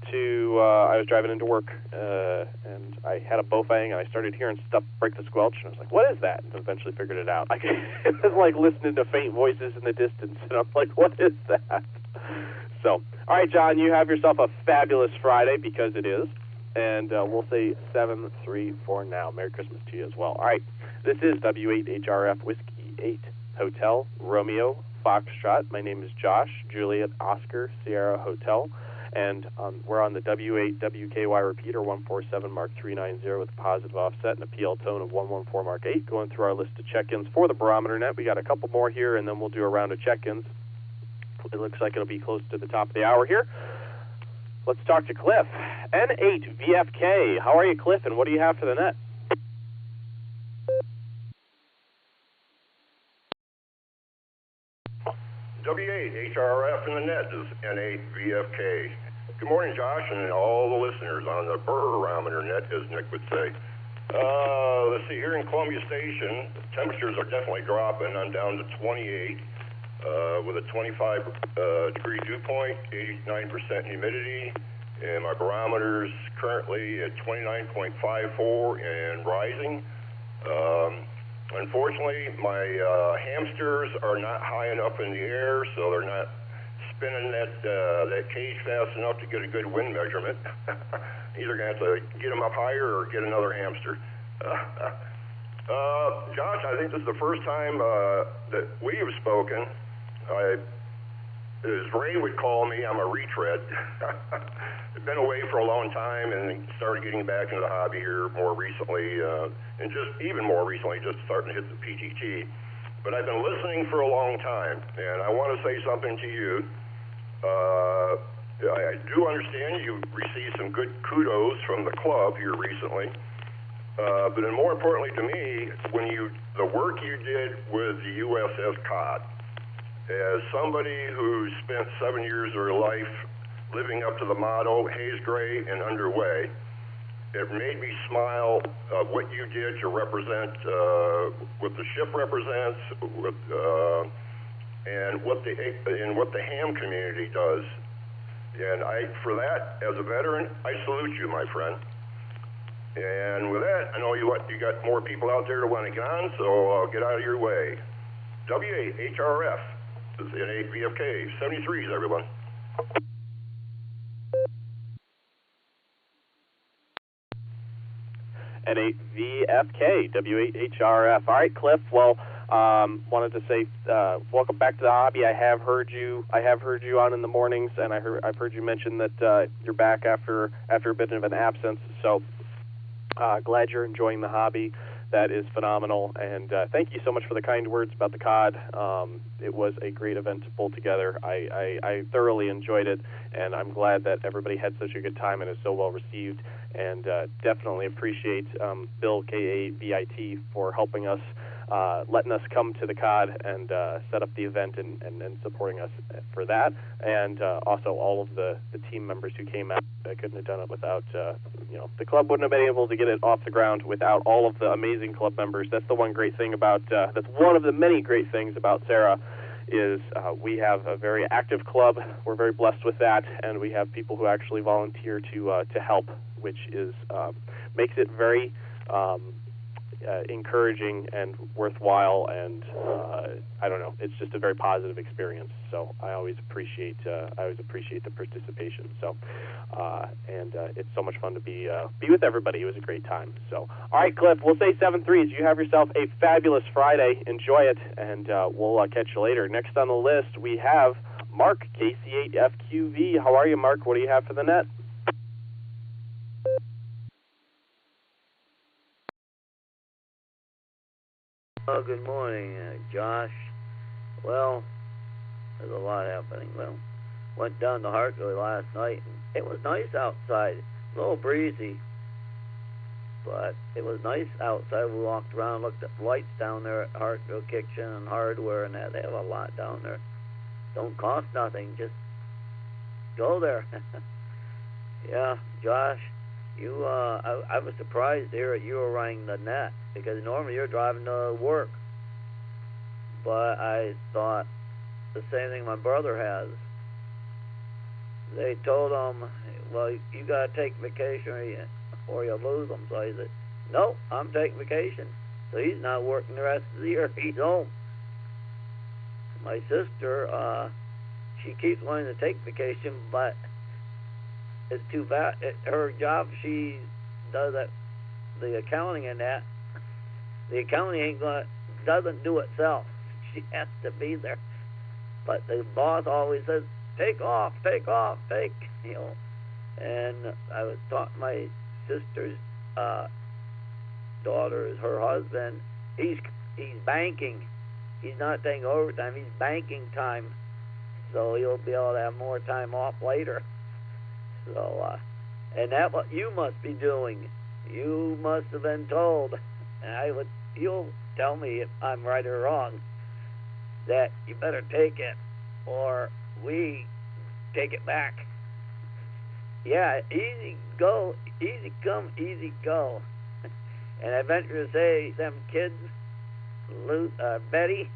I was driving into work, and I had a Bofang, and I started hearing stuff break the squelch, and I was like, what is that? And eventually figured it out. It was like listening to faint voices in the distance, and I'm like, what is that? So, all right, John, you have yourself a fabulous Friday, because it is, and we'll say 7-3 now. Merry Christmas to you as well. All right, this is W8HRF Whiskey 8 Hotel Romeo Foxtrot. My name is Josh, Juliet Oscar Sierra Hotel. And we're on the W8WKY repeater 147 Mark 390 with a positive offset and a PL tone of 114 Mark 8. Going through our list of check-ins for the Barometer Net. We got a couple more here, and then we'll do a round of check-ins. It looks like it'll be close to the top of the hour here. Let's talk to Cliff. N8VFK. How are you, Cliff, and what do you have for the net? W8HRF in the net is N8VFK. Good morning, Josh, and all the listeners on the Barometer Net, as Nick would say. Let's see, here in Columbia Station, temperatures are definitely dropping. I'm down to 28 with a 25-degree dew point, 89% humidity, and my barometer's currently at 29.54 and rising. Unfortunately, my hamsters are not high enough in the air, so they're not spinning that cage fast enough to get a good wind measurement. Either going to have to get them up higher or get another hamster. Josh, I think this is the first time that we have spoken. As Ray would call me, I'm a retread. I've been away for a long time and started getting back into the hobby here more recently, and just even more recently, just starting to hit the PTT. But I've been listening for a long time, and I want to say something to you. I do understand you received some good kudos from the club here recently, but then more importantly to me, the work you did with the USS Cod. As somebody who spent 7 years of her life living up to the motto, haze gray and underway, it made me smile what you did to represent what the ship represents, and what the ham community does. And for that, as a veteran, I salute you, my friend. And with that, I know you got more people out there to want to get on, so I'll get out of your way. W8HRF. This is N8VFK, 73s, everyone. N8VFK, W8HRF. All right, Cliff. Well, wanted to say welcome back to the hobby. I have heard you on in the mornings, and I've heard you mention that you're back after a bit of an absence. So glad you're enjoying the hobby. That is phenomenal, and thank you so much for the kind words about the COD. It was a great event to pull together. I thoroughly enjoyed it, and I'm glad that everybody had such a good time and is so well received, and definitely appreciate Bill K8VIT for helping us letting us come to the COD and set up the event and supporting us for that, and also all of the team members who came out. I couldn't have done it without, the club wouldn't have been able to get it off the ground without all of the amazing club members. That's the one great thing about, that's one of the many great things about Sarah, is we have a very active club. We're very blessed with that, and we have people who actually volunteer to help, which is makes it very encouraging and worthwhile, and I don't know, it's just a very positive experience. So I always appreciate the participation. So it's so much fun to be with everybody. It was a great time. So all right, Cliff, we'll say 7-3. You have yourself a fabulous Friday. Enjoy it, and we'll catch you later. Next on the list we have Mark, KC8FQV. How are you, Mark? What do you have for the net? Oh, good morning, Josh. Well, there's a lot happening. Well, went down to Hartville last night, and it was nice outside. A little breezy, but it was nice outside. We walked around, looked at lights down there at Hartville Kitchen and Hardware and that. They have a lot down there. Don't cost nothing. Just go there. Yeah, Josh, you. I was surprised to hear that you were running the net, because normally you're driving to work. But I thought the same thing my brother has. They told him, well, you got to take vacation or you lose them. So he said, nope, I'm taking vacation. So he's not working the rest of the year. He's home. My sister, she keeps wanting to take vacation, but it's too bad. Her job, she does the accounting and that. The accounting doesn't do itself. She has to be there. But the boss always says, take off. And I was talking, my sister's daughter is her husband. He's banking. He's not taking overtime. He's banking time. So he'll be able to have more time off later. So, and that's what you must be doing. You must have been told, and you'll tell me if I'm right or wrong, that you better take it or we take it back. Yeah, easy go, easy come, easy go. And I venture to say, them kids, Betty,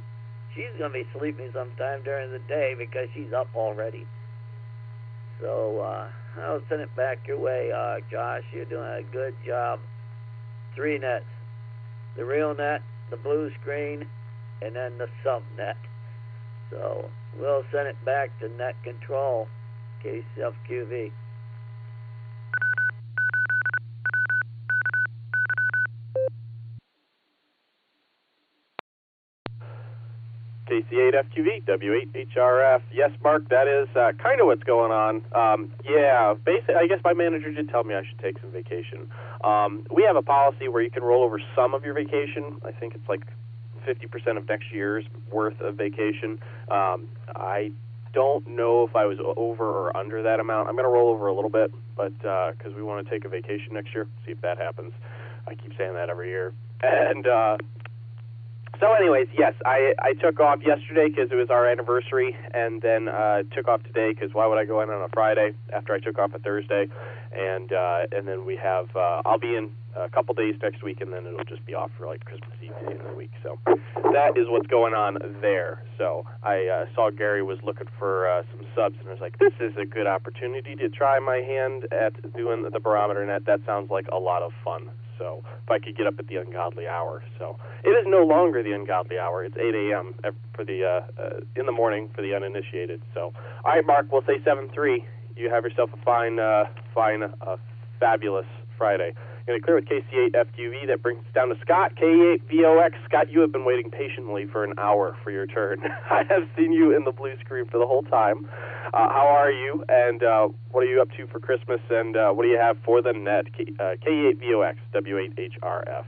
she's going to be sleeping sometime during the day because she's up already. So I'll send it back your way, Josh. You're doing a good job. 3 nets. The real net, the blue screen, and then the subnet. So we'll send it back to net control, KCFQV. KC8FQV, W8HRF. Yes, Mark, that is kind of what's going on. Yeah, basically, I guess my manager did tell me I should take some vacation. We have a policy where you can roll over some of your vacation. I think it's like 50% of next year's worth of vacation. I don't know if I was over or under that amount. I'm going to roll over a little bit, but because we want to take a vacation next year, see if that happens. I keep saying that every year. And so anyways, yes, I took off yesterday because it was our anniversary, and then took off today because why would I go in on a Friday after I took off a Thursday? And then we have, I'll be in a couple days next week, and then it'll just be off for like Christmas Eve day in the week. So that is what's going on there. So I saw Gary was looking for some subs, and I was like, this is a good opportunity to try my hand at doing the Barometer Net. That sounds like a lot of fun. So if I could get up at the ungodly hour. So it is no longer the ungodly hour. It's 8 a.m. for the in the morning for the uninitiated. So all right, Mark, we'll say 7-3. You have yourself a fabulous Friday. Going to clear with KC8FQV. That brings us down to Scott, K8VOX. Scott, you have been waiting patiently for an hour for your turn. I have seen you in the blue screen for the whole time. How are you, and what are you up to for Christmas, and what do you have for the net? K8VOX, W8HRF.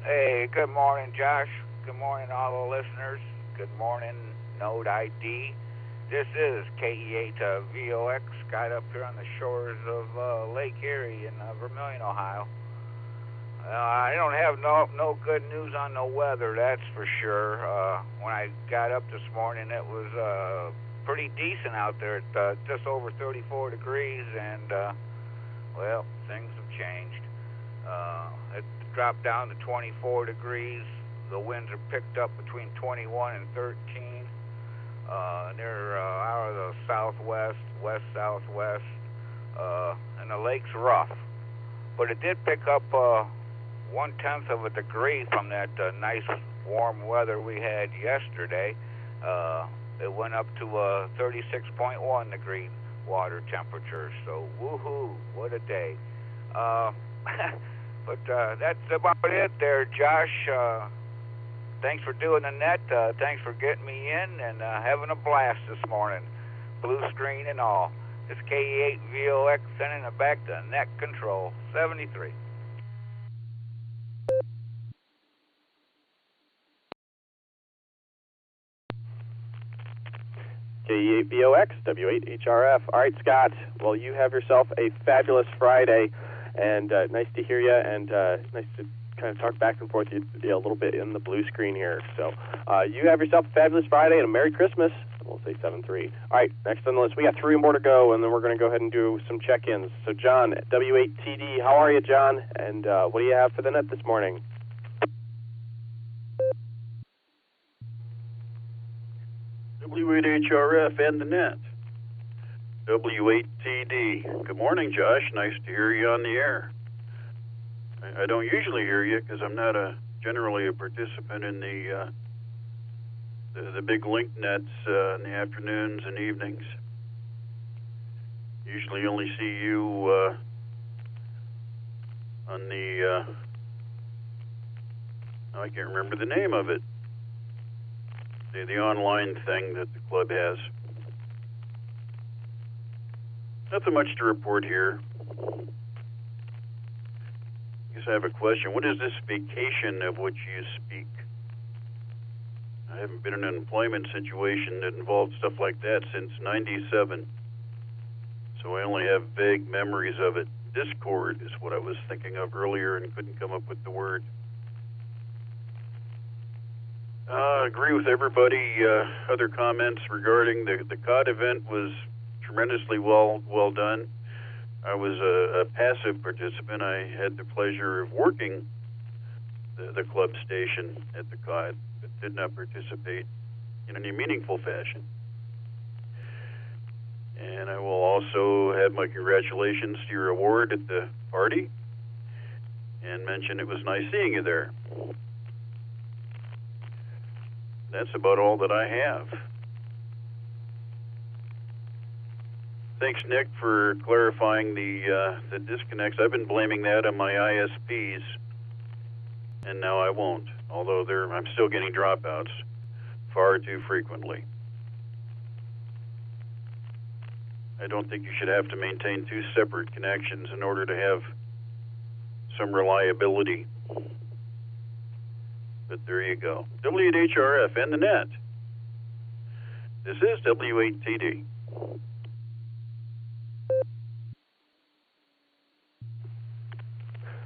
Hey, good morning, Josh. Good morning, all the listeners. Good morning, Node ID. This is KE8VOX, got up here on the shores of Lake Erie in Vermilion, Ohio. I don't have no good news on the weather, that's for sure. When I got up this morning, it was pretty decent out there at just over 34 degrees, and, well, things have changed. It dropped down to 24 degrees. The winds are picked up between 21 and 13. They're out of the southwest, west-southwest, and the lake's rough. But it did pick up 1/10 of a degree from that nice warm weather we had yesterday. It went up to 36.1 degree water temperature, so woohoo, what a day. But that's about it there, Josh. Thanks for doing the net. Thanks for getting me in and having a blast this morning. Blue screen and all. It's KE8VOX sending it back to net control. 73. KE8VOX, W8HRF. All right, Scott. Well, you have yourself a fabulous Friday, and nice to hear you, and nice to kind of talk back and forth a little bit in the blue screen here. So you have yourself a fabulous Friday and a Merry Christmas. We'll say 7-3. All right, next on the list, we got 3 more to go, and then we're going to go ahead and do some check-ins. So, John, W8TD, how are you, John? And what do you have for the net this morning? W8HRF and the net. W8TD. Good morning, Josh. Nice to hear you on the air. I don't usually hear you because I'm not generally a participant in the big link nets in the afternoons and evenings. Usually only see you on the I can't remember the name of it. The online thing that the club has. Nothing much to report here. I guess I have a question. What is this vacation of which you speak? I haven't been in an employment situation that involved stuff like that since '97. So I only have vague memories of it. Discord is what I was thinking of earlier and couldn't come up with the word. Agree with everybody. Other comments regarding the COD event was tremendously well done. I was a passive participant. I had the pleasure of working the club station at the COD, but did not participate in any meaningful fashion. And I will also add my congratulations to your award at the party and mention it was nice seeing you there. That's about all that I have. Thanks, Nick, for clarifying the disconnects. I've been blaming that on my ISPs, and now I won't, although I'm still getting dropouts far too frequently. I don't think you should have to maintain 2 separate connections in order to have some reliability. But there you go. W8HRF and the net. This is W8TD.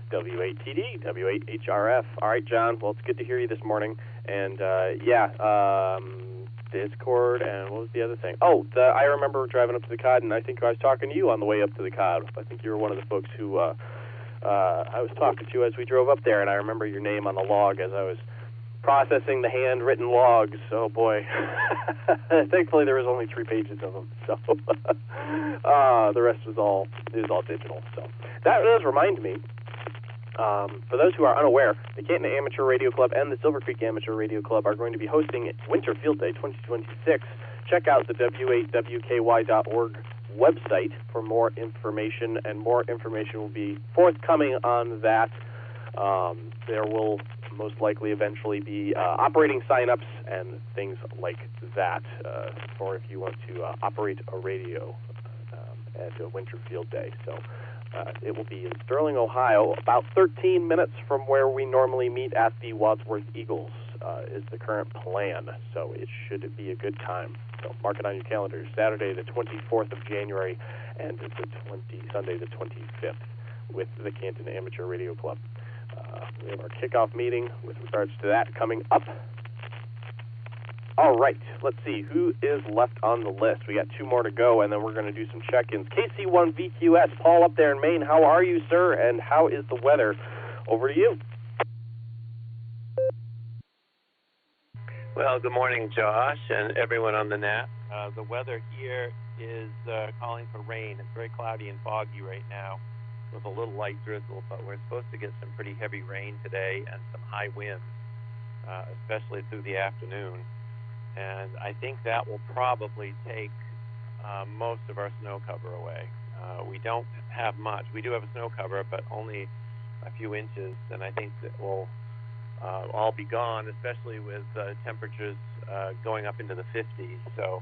W8TD, W8HRF. All right, John. Well, it's good to hear you this morning. And, Discord, and what was the other thing? Oh, I remember driving up to the COD, and I think I was talking to you on the way up to the COD. I think you were one of the folks who I was talking to as we drove up there, and I remember your name on the log as I was processing the handwritten logs. Oh, boy. Thankfully, there was only 3 pages of them, so the rest was all digital. So that does remind me, for those who are unaware, the Canton Amateur Radio Club and the Silvercreek Amateur Radio Club are going to be hosting Winter Field Day 2026. Check out the w8wky.org website for more information, and more information will be forthcoming on that. There will most likely eventually be operating sign-ups and things like that for if you want to operate a radio at a Winter Field Day. So it will be in Sterling, Ohio, about 13 minutes from where we normally meet at the Wadsworth Eagles is the current plan, so it should be a good time. So mark it on your calendar. Saturday, the 24th of January, and Sunday, the 25th, with the Canton Amateur Radio Club. We have our kickoff meeting with regards to that coming up. All right, let's see who is left on the list. We got 2 more to go, and then we're going to do some check-ins. KC1VQS, Paul up there in Maine. How are you, sir? And how is the weather? Over to you. Well, good morning, Josh, and everyone on the net. The weather here is calling for rain. It's very cloudy and foggy right now with a little light drizzle, but we're supposed to get some pretty heavy rain today and some high winds, especially through the afternoon. And I think that will probably take most of our snow cover away. We don't have much. We do have a snow cover, but only a few inches, and I think that will all be gone, especially with temperatures going up into the 50s. So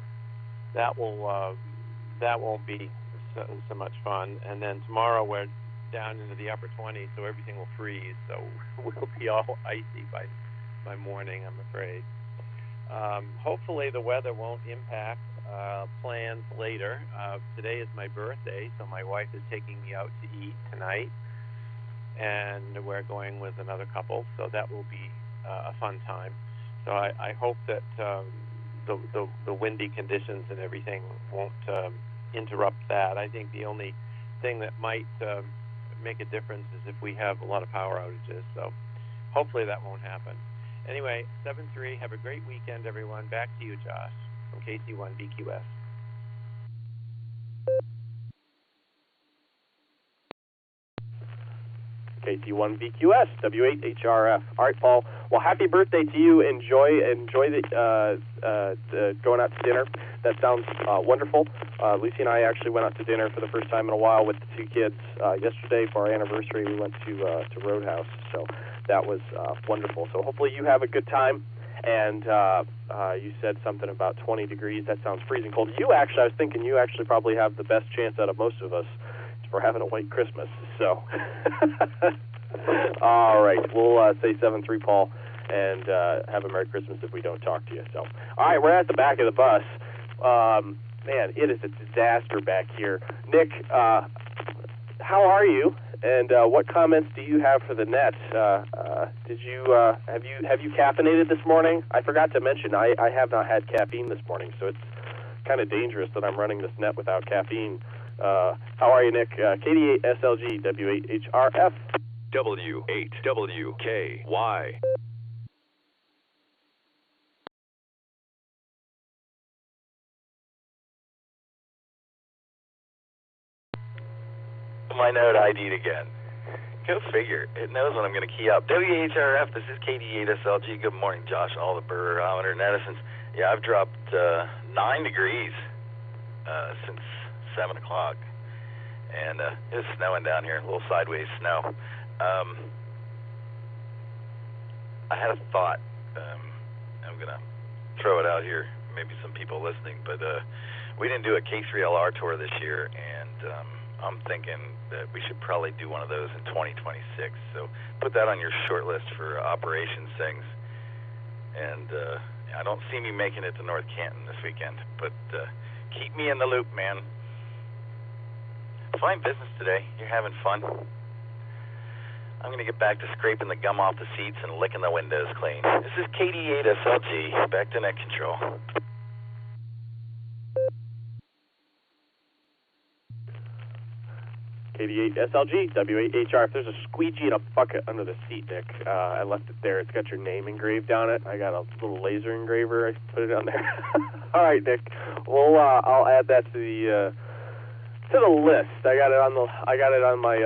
that won't be so much fun. And then tomorrow we're down into the upper 20s, so everything will freeze. So we'll be all icy by morning, I'm afraid. Hopefully the weather won't impact plans later. Today is my birthday, so my wife is taking me out to eat tonight, and we're going with another couple, so that will be a fun time. So I hope that the windy conditions and everything won't interrupt that. I think the only thing that might make a difference is if we have a lot of power outages, so hopefully that won't happen. Anyway, 7-3, have a great weekend, everyone. Back to you, Josh, from KC1BQS. KC1BQS, W8HRF. All right, Paul. Well, happy birthday to you. Enjoy the going out to dinner. That sounds wonderful. Lucy and I actually went out to dinner for the first time in a while with the 2 kids yesterday for our anniversary. We went to Roadhouse, so that was wonderful. So hopefully you have a good time. And you said something about 20 degrees. That sounds freezing cold. I was thinking you actually probably have the best chance out of most of us for having a white Christmas. So, all right, we'll say 7-3, Paul, and have a Merry Christmas if we don't talk to you. So, all right, we're at the back of the bus. Man, it is a disaster back here. Nick, how are you? And what comments do you have for the net? Did you have you caffeinated this morning? I forgot to mention I have not had caffeine this morning, so it's kind of dangerous that I'm running this net without caffeine. How are you, Nick? KD8SLG W8HRF W8WKY. My Node ID'd again. Go figure. It knows when I'm going to key up. WHRF, this is KD8SLG. Good morning, Josh, all the Barometer Netizens. Yeah, I've dropped 9 degrees since 7 o'clock. And it's snowing down here, a little sideways snow. I had a thought. I'm going to throw it out here. Maybe some people listening, but we didn't do a K3LR tour this year, and I'm thinking that we should probably do one of those in 2026. So put that on your short list for operations things. And I don't see me making it to North Canton this weekend, but keep me in the loop, man. Fine business today. You're having fun. I'm going to get back to scraping the gum off the seats and licking the windows clean. This is KD8SLG. Back to net control. KD8SLG, W8HR. If there's a squeegee in a bucket under the seat, Nick, I left it there. It's got your name engraved on it. I got a little laser engraver. I put it on there. All right, Nick. Well, I'll add that to the list. I got it on my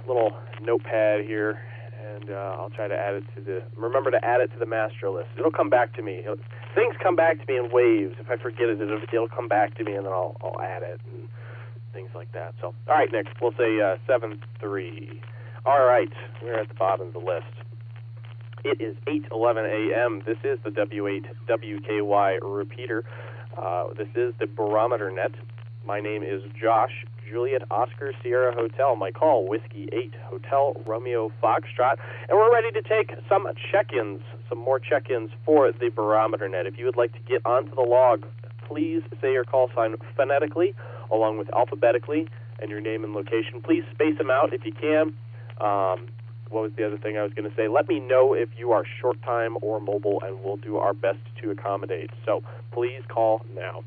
little notepad here, and I'll try to add it to remember to add it to the master list. It'll come back to me. Things come back to me in waves. If I forget it, it'll come back to me, and then I'll add it and things like that. So, all right, Nick, we'll say 7-3. All right, we're at the bottom of the list. It is 8:11 a.m. This is the W8WKY repeater. This is the Barometer Net. My name is Josh, Juliet Oscar Sierra Hotel. My call, Whiskey 8 Hotel Romeo Foxtrot. And we're ready to take some check-ins. some more check-ins for the Barometer Net. If you would like to get onto the log, please say your call sign phonetically, along with alphabetically, and your name and location. Please space them out if you can. What was the other thing I was going to say? Let me know if you are short time or mobile, and we'll do our best to accommodate. So please call now.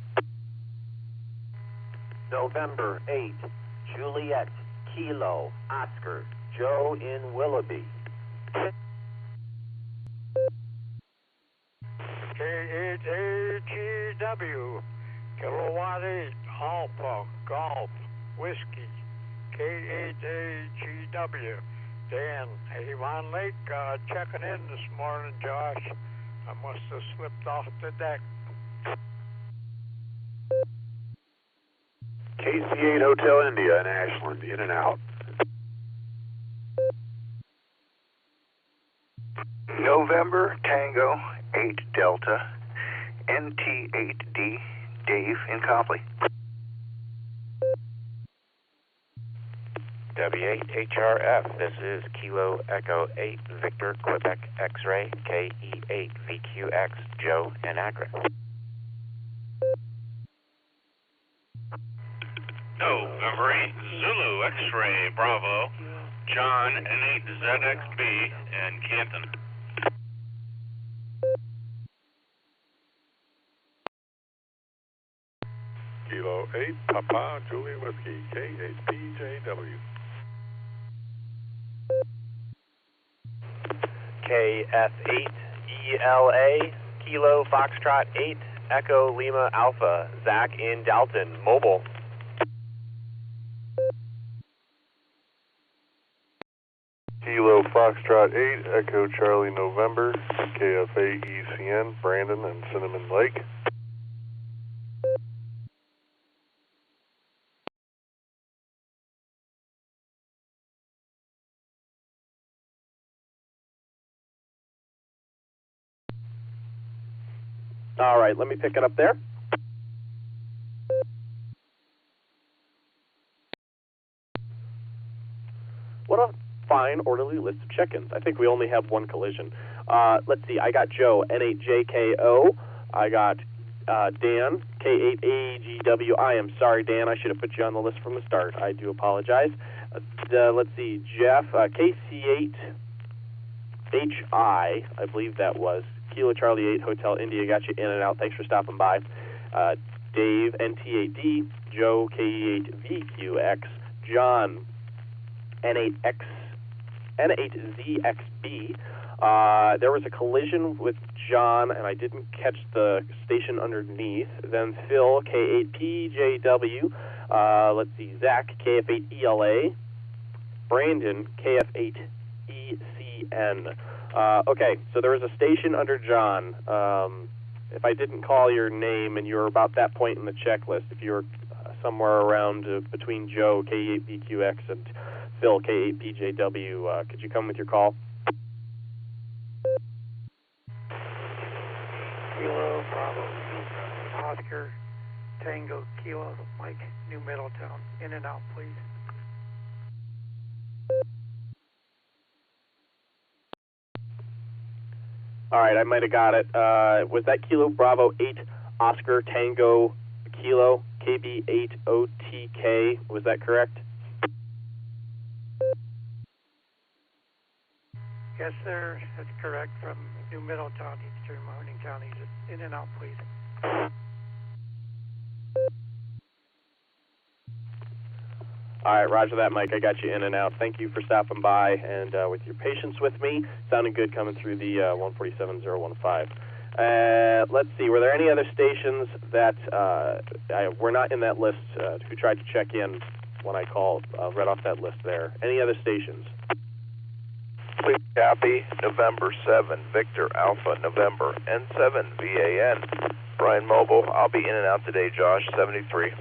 November 8, Juliet, Kilo, Oscar, Joe in Willoughby. KHAGW, Kilowatt 8, Alpha, Golf, Whiskey, KHAGW. Dan, Avon Lake, checking in this morning, Josh. I must have slipped off the deck. KC8 Hotel India in Ashland, in and out. November Tango 8 Delta, NT8D, Dave in Copley. W8HRF, this is Kilo Echo 8 Victor Quebec X-Ray KE8VQX, Joe in Akron. November 8 Zulu X-Ray Bravo, John N8ZXB in Canton. Kilo 8 Papa Julie Whiskey, K8PJW. KF8ELA, Kilo Foxtrot 8, Echo Lima Alpha, Zach in Dalton, mobile. Kilo Foxtrot 8, Echo Charlie November, KFA ECN, Brandon and Cinnamon Lake. All right, let me pick it up there. What a fine, orderly list of check-ins. I think we only have one collision. Let's see, I got Joe, N8JKO. I got Dan, K8AGW. I am sorry, Dan, I should have put you on the list from the start. I do apologize. Let's see, Jeff, KC8HI, I believe that was. Kilo Charlie 8 Hotel India, got you in and out. Thanks for stopping by. Dave, NT8D, Joe, KE8VQX, John, N8ZXB. There was a collision with John, and I didn't catch the station underneath. Then Phil, K8PJW. Let's see, Zach, KF8ELA. Brandon, KF8ECN. Okay, so there was a station under John. If I didn't call your name and you were about that point in the checklist, if you were somewhere around between Joe, K8BQX, and Phil, K8PJW, could you come with your call? Kilo Bravo Oscar Tango Kilo Mike, New Middletown, in and out, please. All right, I might have got it. Was that Kilo Bravo 8 Oscar Tango Kilo KB8OTK? Was that correct? Yes, sir. That's correct. From New Middletown, Eastern Mahoning County. In and out, please. All right, roger that, Mike. I got you in and out. Thank you for stopping by and with your patience with me. Sounding good coming through the 147015. Let's see. Were there any other stations that were not in that list who tried to check in when I called? Read off that list there. Any other stations? Please copy November 7, Victor Alpha November, N7 VAN. Brian Mobile, I'll be in and out today, Josh, 73.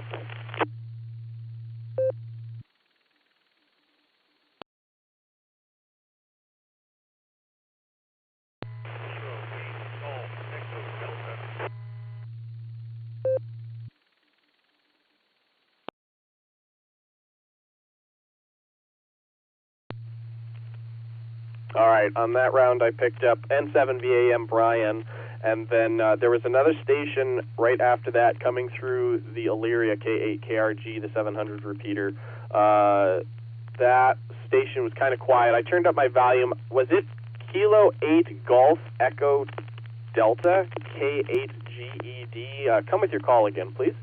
All right, on that round I picked up N7VAM Brian, and then there was another station right after that coming through the Elyria K8KRG, the 700 repeater. That station was kind of quiet. I turned up my volume. Was it Kilo 8 Golf Echo Delta K8GED? Come with your call again, please.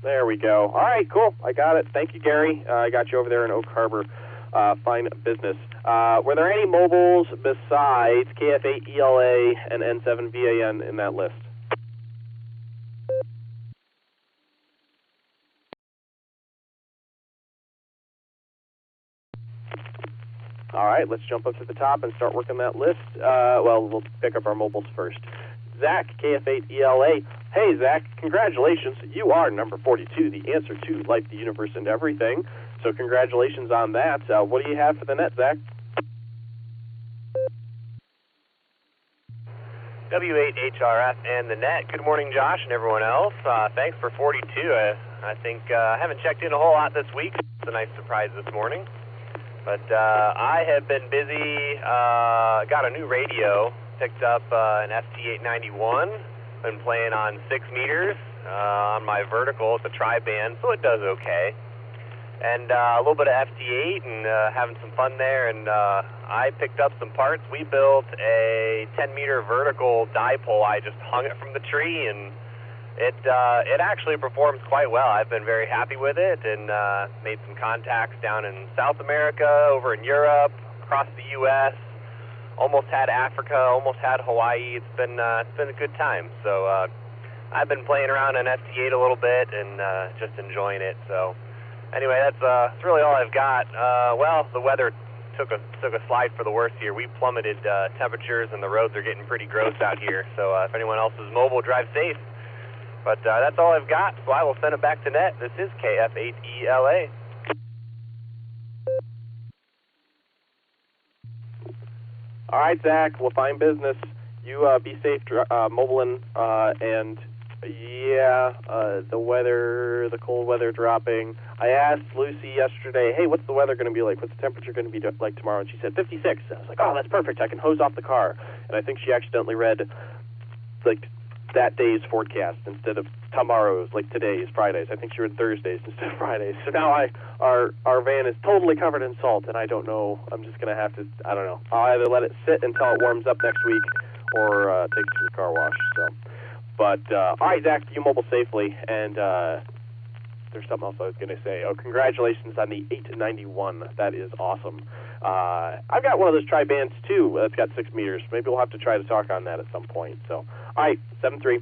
There we go. All right, cool. I got it. Thank you, Gary. I got you over there in Oak Harbor. Fine business. Were there any mobiles besides KF8ELA and N7VAN in that list? All right, let's jump up to the top and start working that list. Well, we'll pick up our mobiles first. Zach, KF8ELA. Hey, Zach, congratulations. You are number 42, the answer to life, the universe, and everything. So congratulations on that. What do you have for the net, Zach? W8HRF and the net. Good morning, Josh, and everyone else. Thanks for 42. I think I haven't checked in a whole lot this week. It's a nice surprise this morning. But I have been busy. Got a new radio. Picked up an FT891. Been playing on 6 meters on my vertical. It's a tri-band, so it does okay. And a little bit of FT8 and having some fun there. And I picked up some parts. We built a 10-meter vertical dipole. I just hung it from the tree, and it actually performs quite well. I've been very happy with it, and made some contacts down in South America, over in Europe, across the U.S. Almost had Africa, almost had Hawaii. It's been a good time. So I've been playing around on FT8 a little bit and just enjoying it. So anyway, that's really all I've got. Well, the weather took a slide for the worse here. We plummeted temperatures, and the roads are getting pretty gross out here. So if anyone else is mobile, drive safe. But that's all I've got. So I will send it back to net. This is KF8ELA. All right, Zach, well, fine business. You be safe mobiling, and yeah, the weather, the cold weather dropping. I asked Lucy yesterday, hey, what's the weather going to be like? What's the temperature going to be like tomorrow? And she said 56. I was like, oh, that's perfect. I can hose off the car. And I think she accidentally read, like, that day's forecast instead of tomorrow's, like today's, Fridays. I think she read Thursdays instead of Fridays. So now our van is totally covered in salt, and I don't know. I'm just going to have to, I don't know. I'll either let it sit until it warms up next week or take it to the car wash. So, but, all right, Zach, you mobile safely, and there's something else I was going to say. Oh, congratulations on the 891. That is awesome. I've got one of those tri-bands, too, that's got 6 meters. Maybe we'll have to try to talk on that at some point. So, all right, 7-3.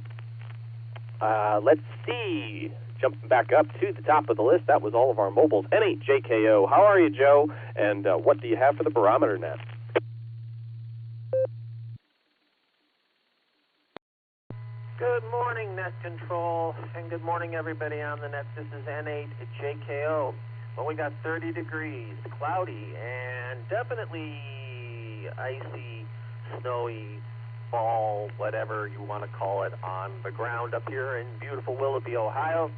Let's see. Jumping back up to the top of the list, that was all of our mobiles. N8JKO. How are you, Joe? And what do you have for the Barometer Net? Good morning, Net Control, and good morning, everybody on the net. This is N8JKO. Well, we got 30 degrees, cloudy, and definitely icy, snowy, fall, whatever you want to call it, on the ground up here in beautiful Willoughby, Ohio.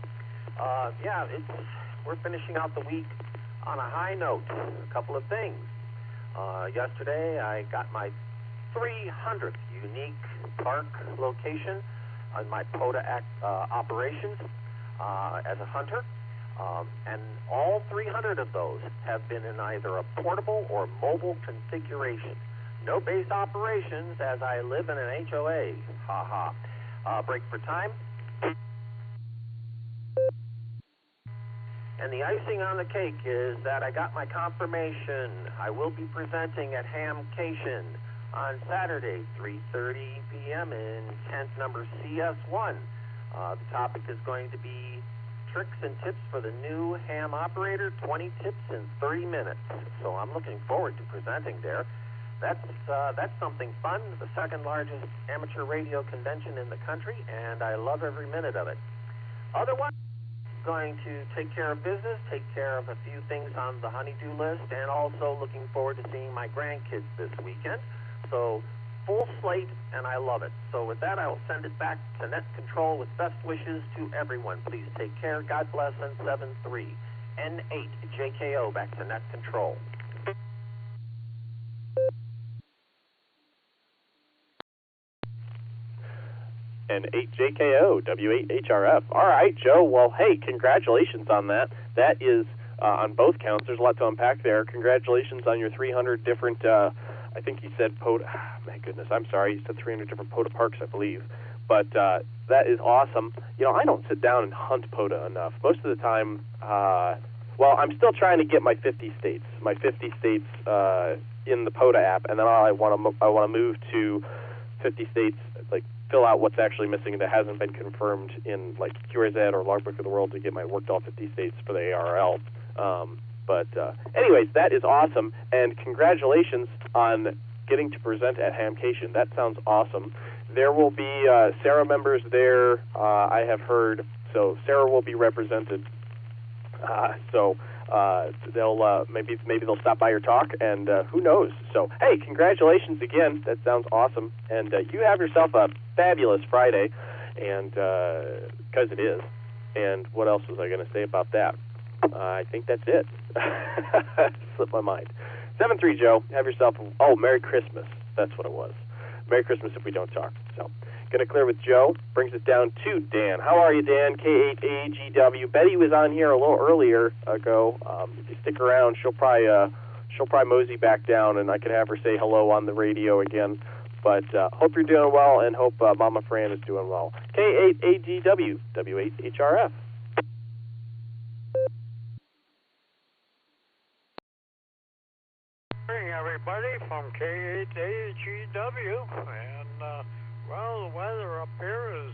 We're finishing out the week on a high note. A couple of things. Yesterday, I got my 300th unique park location on my POTA operations as a hunter. And all 300 of those have been in either a portable or mobile configuration. No base operations, as I live in an HOA. Ha ha. Break for time. And the icing on the cake is that I got my confirmation. I will be presenting at Hamcation on Saturday, 3:30 p.m. in tent number CS1. The topic is going to be tricks and tips for the new ham operator, 20 tips in 30 minutes. So I'm looking forward to presenting there. That's something fun, the second largest amateur radio convention in the country, and I love every minute of it. Otherwise, going to take care of business, take care of a few things on the honey-do list, and also looking forward to seeing my grandkids this weekend. So full slate, and I love it. So with that, I will send it back to Net Control with best wishes to everyone. Please take care. God bless. N73. N8 JKO back to Net Control. N8 JKO, W8 HRF. All right, Joe. Well, hey, congratulations on that. That is on both counts. There's a lot to unpack there. Congratulations on your 300 different, I think he said my goodness, I'm sorry. He said 300 different POTA parks, I believe. But that is awesome. You know, I don't sit down and hunt POTA enough. Most of the time, well, I'm still trying to get my 50 states in the POTA app, and then I want to move to 50 states, like fill out what's actually missing that hasn't been confirmed in like QRZ or Logbook of the World to get my worked all 50 states for the ARL. But anyways, that is awesome, and congratulations on getting to present at Hamcation. That sounds awesome. There will be Sarah members there, I have heard, so Sarah will be represented. They'll maybe they'll stop by your talk, and who knows? So hey, congratulations again. That sounds awesome, and you have yourself a fabulous Friday, and because it is. And what else was I going to say about that? I think that's it. Slipped my mind. 7-3 Joe, have yourself Merry Christmas. That's what it was. Merry Christmas if we don't talk. So, going to clear with Joe. Brings it down to Dan. How are you, Dan? K8AGW. Betty was on here a little earlier ago. If you stick around, she'll probably mosey back down, and I could have her say hello on the radio again. But hope you're doing well, and hope Mama Fran is doing well. K8AGW, W8HRF. Morning, everybody, from K8AGW, and well, the weather up here is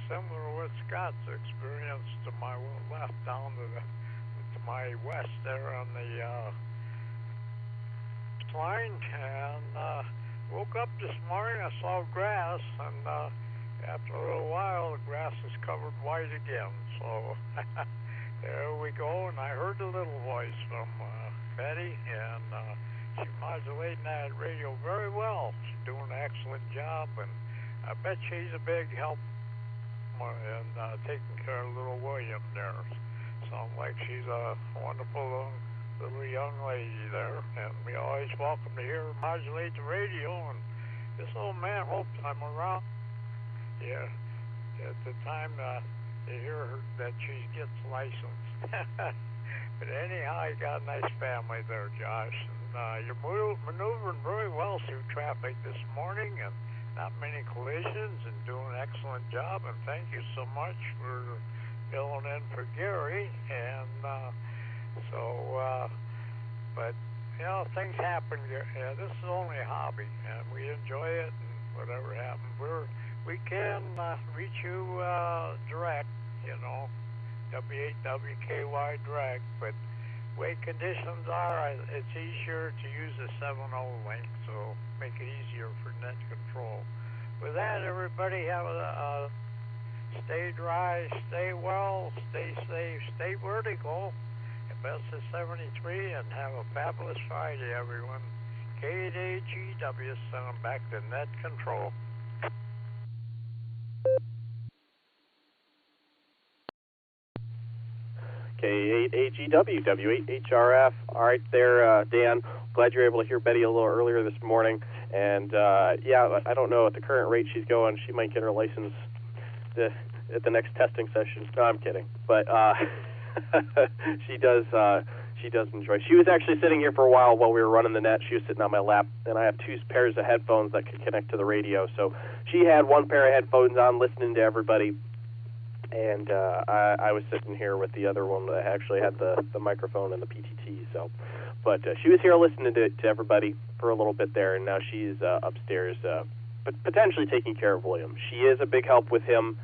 similar to what Scott's experienced to my left, down to my west there on the line, and woke up this morning, I saw grass, and after a little while, the grass is covered white again, so there we go, and I heard the little voice from Betty, and she's modulating that radio very well. She's doing an excellent job, and I bet she's a big help in taking care of little William there. Sounds like she's a wonderful little young lady there, and we always welcome to hear her modulate the radio, and this old man hopes I'm around. Yeah, at the time to hear her that she gets licensed. But anyhow, you got a nice family there, Josh. And you're maneuvering very well through traffic this morning, and not many collisions, and doing an excellent job. And thank you so much for filling in for Gary. And but you know, things happen. Yeah, this is only a hobby, and we enjoy it. And whatever happens, we can reach you direct. You know. W8WKY direct, but way conditions are, it's easier to use the 7.0 link, so make it easier for net control. With that, everybody have a stay dry, stay well, stay safe, stay vertical, and best of 73, and have a fabulous Friday, everyone. K8AGW, send them back to net control. K8AGW, W8HRF. All right there, Dan. Glad you're able to hear Betty a little earlier this morning. And, yeah, I don't know. At the current rate she's going, she might get her license at the next testing session. No, I'm kidding. But she does enjoy. She was actually sitting here for a while we were running the net. She was sitting on my lap, and I have two pairs of headphones that can connect to the radio. So she had one pair of headphones on listening to everybody. And I was sitting here with the other one that actually had the microphone and the PTT. So, but she was here listening to everybody for a little bit there, and now she's upstairs, but potentially taking care of William. She is a big help with him.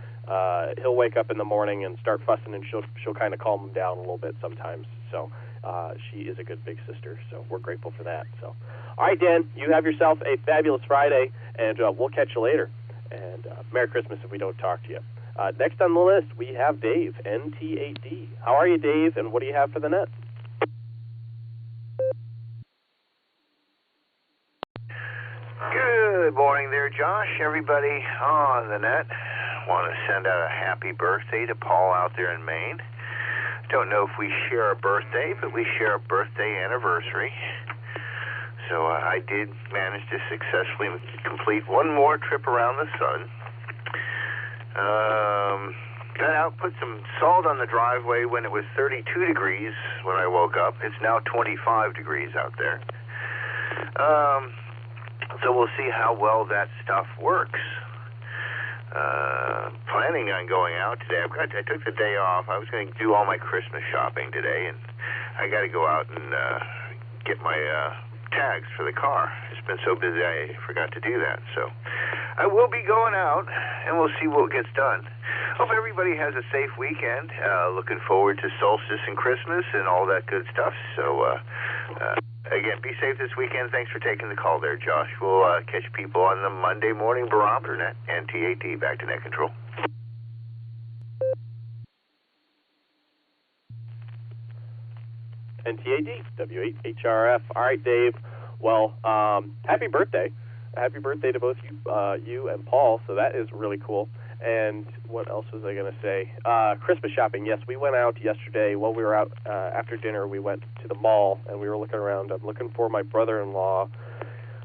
He'll wake up in the morning and start fussing, and she'll kind of calm him down a little bit sometimes. So she is a good big sister. So we're grateful for that. So, all right, Dan, you have yourself a fabulous Friday, and we'll catch you later. And Merry Christmas if we don't talk to you. Next on the list, we have Dave, NT8D. How are you, Dave, and what do you have for the net? Good morning there, Josh. Everybody on the net. Want to send out a happy birthday to Paul out there in Maine. Don't know if we share a birthday, but we share a birthday anniversary. So I did manage to successfully complete one more trip around the sun. Got out, put some salt on the driveway when it was 32 degrees when I woke up. It's now 25 degrees out there. So we'll see how well that stuff works. Planning on going out today. I took the day off. I was going to do all my Christmas shopping today, and I got to go out and get my tags for the car. It's been so busy I forgot to do that. So I will be going out, and we'll see what gets done. Hope everybody has a safe weekend. Looking forward to solstice and Christmas and all that good stuff. So again, be safe this weekend. Thanks for taking the call there, Josh. We'll catch people on the Monday morning Barometer Net and TAT. Back to Net Control. NTAD, W8HRF. All right, Dave. Well, happy birthday. Happy birthday to both you and Paul. So that is really cool. And what else was I going to say? Christmas shopping. Yes, we went out yesterday. While we were out after dinner, we went to the mall, and we were looking around. I'm looking for my brother-in-law,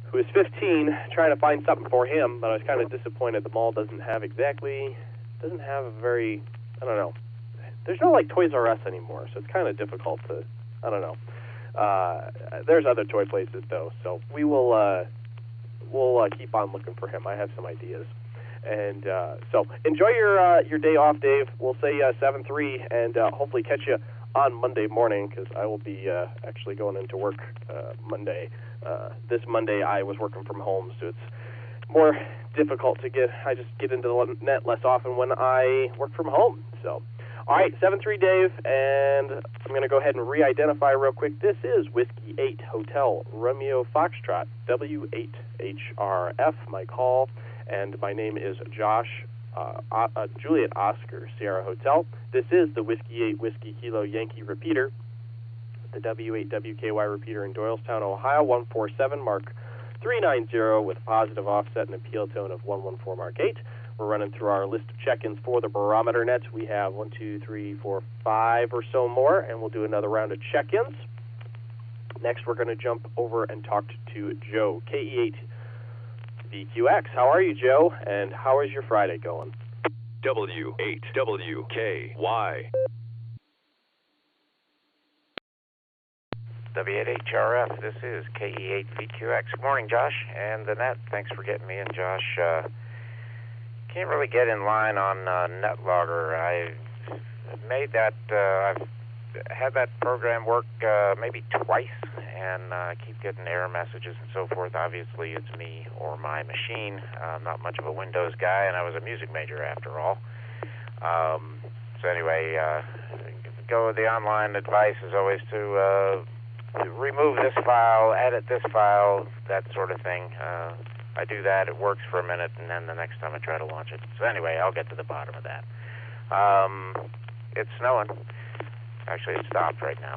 who is 15, trying to find something for him, but I was kind of disappointed. The mall doesn't have a very, I don't know. There's no, like, Toys R Us anymore, so it's kind of difficult to, I don't know. There's other toy places, though, so we'll keep on looking for him. I have some ideas. And so enjoy your day off, Dave. We'll say 7-3, and hopefully catch you on Monday morning, because I will be actually going into work Monday. This Monday I was working from home, so it's more difficult to I just get into the net less often when I work from home. So, all right, 7-3, Dave, and I'm going to go ahead and re-identify real quick. This is Whiskey 8 Hotel Romeo Foxtrot, W8HRF, my call. And my name is Josh, Juliet Oscar, Sierra Hotel. This is the Whiskey 8 Whiskey Kilo Yankee repeater, the W8WKY repeater in Doylestown, Ohio, 147 Mark 390 with a positive offset and appeal tone of 114 Mark 8. We're running through our list of check-ins for the Barometer Net. We have 1, 2, 3, 4, 5 or so more, and we'll do another round of check-ins. Next, we're going to jump over and talk to Joe, KE8 VQX. How are you, Joe? And how is your Friday going? W8WKY. W8HRF, this is KE8 VQX. Good morning, Josh and the net. Thanks for getting me in, Josh. Can't really get in line on NetLogger. I've made that, I've had that program work maybe twice, and I keep getting error messages and so forth. Obviously, it's me or my machine. I'm not much of a Windows guy, and I was a music major after all. So anyway, the online advice is always to remove this file, edit this file, that sort of thing. I do that, it works for a minute, and then the next time I try to launch it. So anyway, I'll get to the bottom of that. It's snowing. Actually, it stopped right now.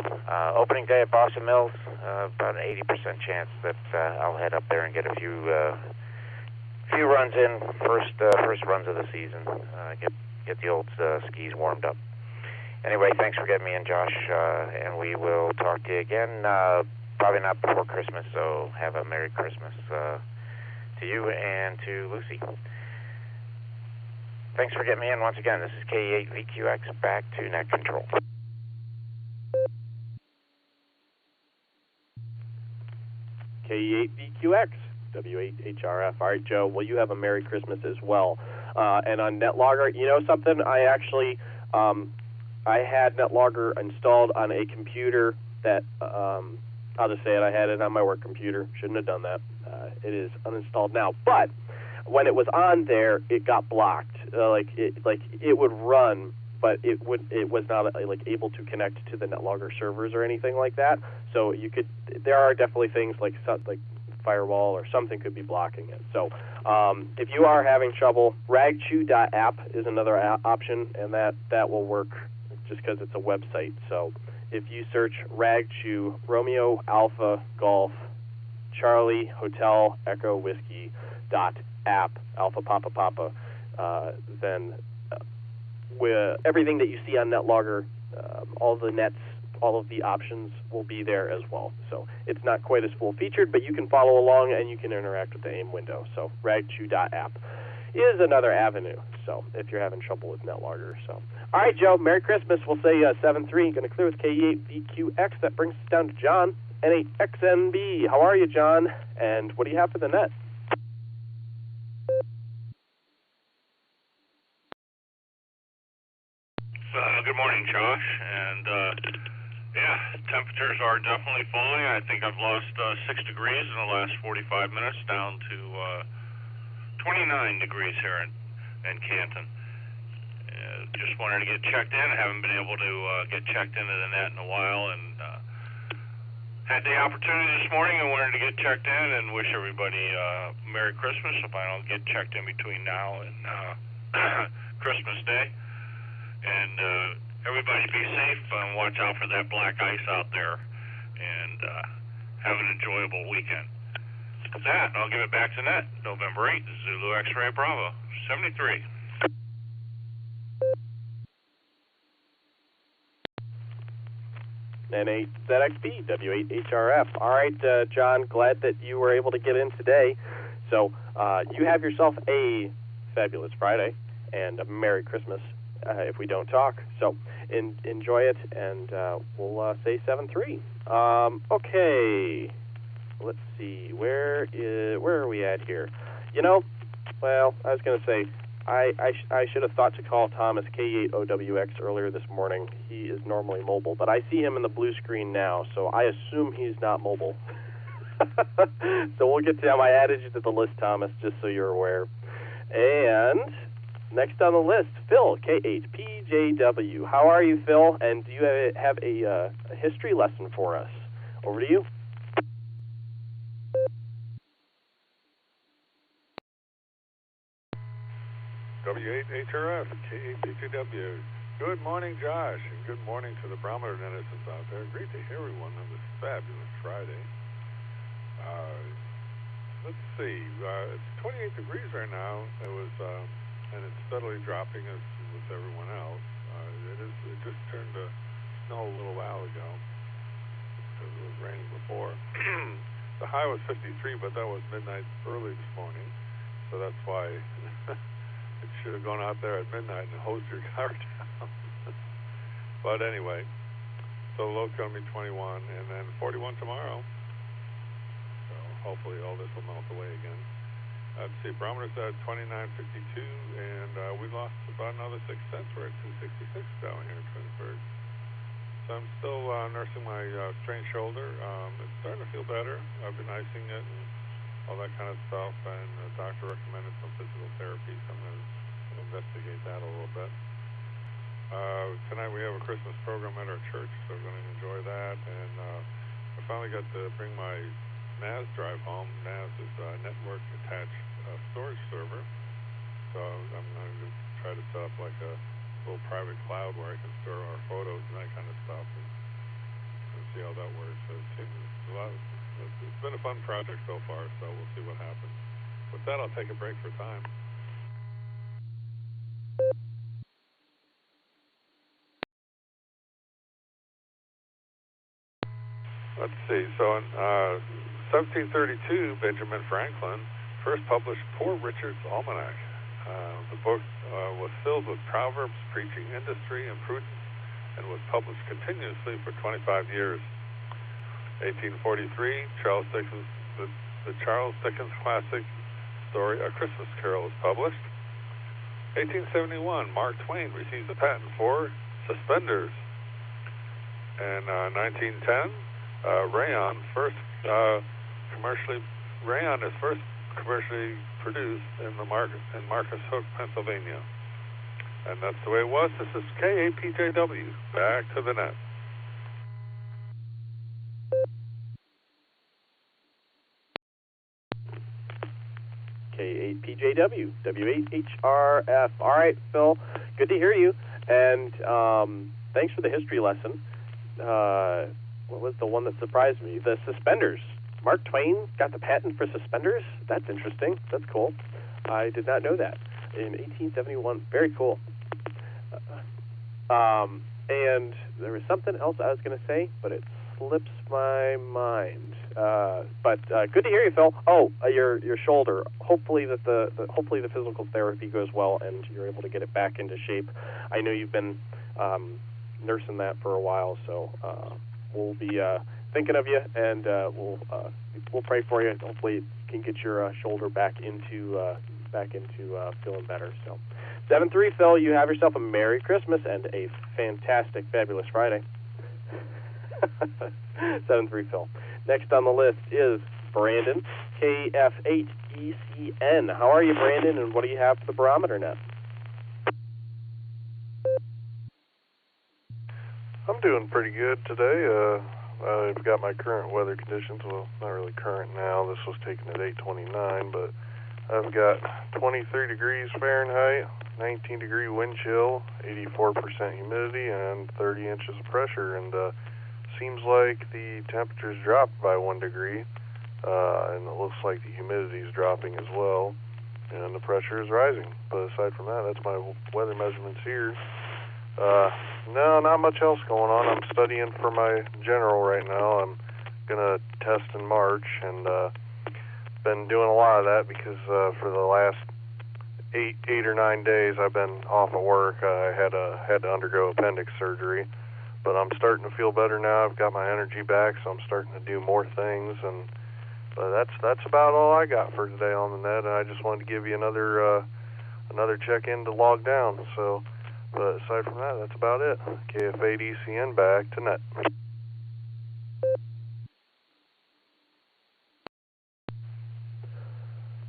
Opening day at Boston Mills, about an 80% chance that I'll head up there and get a few runs in, first runs of the season, get the old skis warmed up. Anyway, thanks for getting me in, Josh, and we will talk to you again, probably not before Christmas, so have a Merry Christmas to you and to Lucy. Thanks for getting me in once again. This is KE8 VQX, back to Net Control. KE8 VQX, W8HRF. All right, Joe, well, you have a Merry Christmas as well. And on NetLogger, you know something? I actually, I had NetLogger installed on a computer that, I'll just say it, I had it on my work computer. Shouldn't have done that. It is uninstalled now. But when it was on there, it got blocked. It would run, but it was not able to connect to the NetLogger servers or anything like that. So there are definitely things like firewall or something could be blocking it. So if you are having trouble, ragchew.app is another option, and that will work just because it's a website. So if you search ragchew, Romeo Alpha Golf Charlie Hotel Echo Whiskey app, Alpha Papa Papa, then everything that you see on NetLogger, all the nets, all of the options will be there as well. So it's not quite as full-featured, but you can follow along and you can interact with the AIM window. So ragchew.app is another avenue, so if you're having trouble with NetLogger. So, all right, Joe, Merry Christmas. We'll say 7-3, going to clear with KE8VQX. That brings us down to John, N8XNB. How are you, John? And what do you have for the net? Good morning, Josh. And temperatures are definitely falling. I think I've lost 6 degrees in the last 45 minutes, down to 29 degrees here in Canton. Just wanted to get checked in. Haven't been able to get checked into the net in a while, and had the opportunity this morning. I wanted to get checked in and wish everybody Merry Christmas if I don't get checked in between now and Christmas Day. And everybody be safe and watch out for that black ice out there, and have an enjoyable weekend. With that, I'll give it back to Net. November 8th, Zulu X-Ray Bravo, 73. N8ZXB, W8HRF. All right, John, glad that you were able to get in today. So you have yourself a fabulous Friday and a Merry Christmas if we don't talk. So enjoy it, and we'll say 7-3. Okay, let's see. Where are we at here? Well, I was going to say, I should have thought to call Thomas K8OWX earlier this morning. He is normally mobile, but I see him in the blue screen now, so I assume he's not mobile. So we'll get to I added you to the list, Thomas, just so you're aware. And next on the list, Phil, K8PJW. How are you, Phil? And do you have a history lesson for us? Over to you. W8HRF, K8PJW. Good morning, Josh, and good morning to the Barometer Net out there. Great to hear everyone on this fabulous Friday. Let's see, it's 28 degrees right now. And it's steadily dropping as with everyone else. It just turned to snow a little while ago because it was raining before. The high was 53, but that was midnight early this morning, so that's why it should have gone out there at midnight and hosed your car down. But anyway, so the low's going to be 21, and then 41 tomorrow. So hopefully all this will melt away again. Let's see, barometer's at 29.52, and we lost about another 6 cents. We're at 266 down here in Twinsburg. So I'm still nursing my strained shoulder. It's starting to feel better. I've been icing it and all that kind of stuff, and the doctor recommended some physical therapy, so I'm going to investigate that a little bit. Tonight we have a Christmas program at our church, so we're going to enjoy that, and I finally got to bring my NAS drive home. NAS is a network-attached storage server, so I'm going to try to set up like a little private cloud where I can store our photos and that kind of stuff, and see how that works. So it's been a fun project so far, so we'll see what happens. With that, I'll take a break for time. Let's see, so in 1732, Benjamin Franklin first published Poor Richard's Almanac. The book was filled with proverbs preaching industry and prudence and was published continuously for 25 years. 1843, Charles Dickens, the Charles Dickens classic story A Christmas Carol was published. 1871, Mark Twain received a patent for suspenders. And 1910, rayon is first commercially produced in Marcus Hook, Pennsylvania. And that's the way it was. This is K8PJW. Back to the net. K8PJW, W8HRF. All right, Phil, good to hear you. And thanks for the history lesson. What was the one that surprised me? The suspenders. Mark Twain got the patent for suspenders? That's interesting. That's cool. I did not know that. In 1871. Very cool. And there was something else I was going to say, but it slips my mind. But good to hear you, Phil. Oh, your shoulder. Hopefully that hopefully the physical therapy goes well and you're able to get it back into shape. I know you've been nursing that for a while, so we'll be thinking of you, and we'll pray for you. Hopefully you can get your shoulder back into feeling better. So 7-3, Phil, you have yourself a Merry Christmas and a fantastic, fabulous Friday. 7-3, Phil. Next on the list is Brandon, KF8ECN. How are you, Brandon, and what do you have for the Barometer Net? I'm doing pretty good today. I've got my current weather conditions. Well, not really current now. This was taken at 8:29, but I've got 23 degrees Fahrenheit, 19-degree wind chill, 84% humidity, and 30 inches of pressure. And seems like the temperature's dropped by 1 degree, and it looks like the humidity is dropping as well, and the pressure is rising. But aside from that, that's my weather measurements here. No, not much else going on. I'm studying for my general right now. I'm gonna test in March, and been doing a lot of that because for the last eight or 9 days I've been off of work. I had to undergo appendix surgery, but I'm starting to feel better now. I've got my energy back, so I'm starting to do more things, and that's about all I got for today on the net. And I just wanted to give you another check-in to log down. So, but aside from that, that's about it. KF8ECN back to net.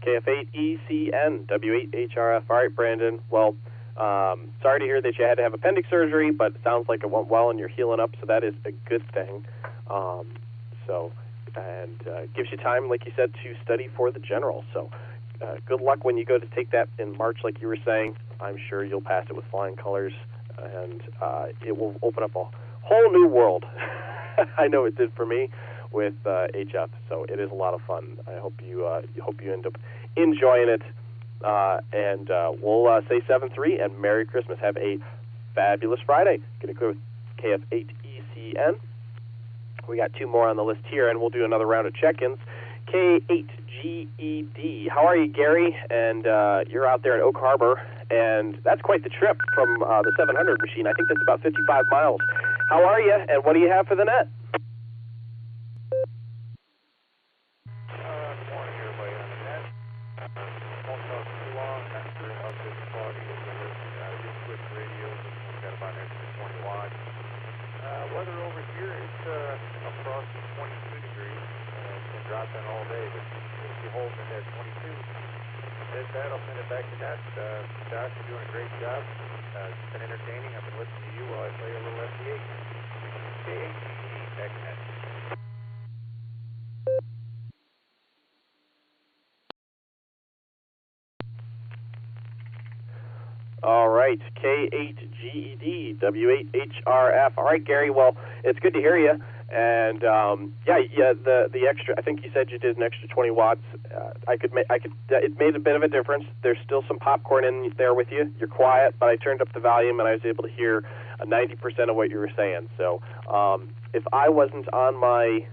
KF8ECN, W8HRF. All right, Brandon. Well, sorry to hear that you had to have appendix surgery, but it sounds like it went well and you're healing up, so that is a good thing. Gives you time, like you said, to study for the general. So good luck when you go to take that in March, like you were saying. I'm sure you'll pass it with flying colors, and it will open up a whole new world. I know it did for me with HF, so it is a lot of fun. I hope you end up enjoying it, and we'll say 7-3 and Merry Christmas. Have a fabulous Friday. Get it clear with KF8ECN. We got 2 more on the list here, and we'll do another round of check-ins. K8GED. How are you, Gary? And you're out there at Oak Harbor, and that's quite the trip from the 700 machine. I think that's about 55 miles. How are you, and what do you have for the net? Good morning, everybody on the net. Won't talk too long. Not sure how good the quality is of this. Just switch radios. We've got about an extra 20 watts. Weather over here is across 22 degrees. It's been dropping all day, but seems to be holding it at 22. With that, I'll send it back to Net. Josh, you're doing a great job. It's been entertaining. I've been listening to you while I play a little FT8. KATE, back to Net. All right, K8GED, W8HRF. All right, Gary. Well, it's good to hear you. And the extra. I think you said you did an extra 20 watts. It made a bit of a difference. There's still some popcorn in there with you. You're quiet, but I turned up the volume and I was able to hear 90% of what you were saying. So if I wasn't on my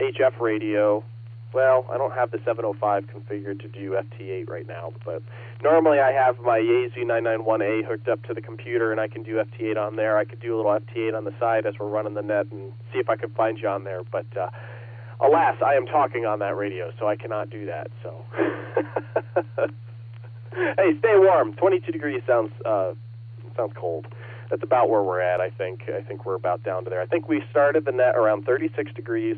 HF radio, well, I don't have the 705 configured to do FT8 right now, but normally I have my Yaesu 991A hooked up to the computer, and I can do FT8 on there. I could do a little FT8 on the side as we're running the net and see if I could find you on there. But alas, I am talking on that radio, so I cannot do that. So, hey, stay warm. 22 degrees sounds cold. That's about where we're at. I think we're about down to there. I think we started the net around 36 degrees.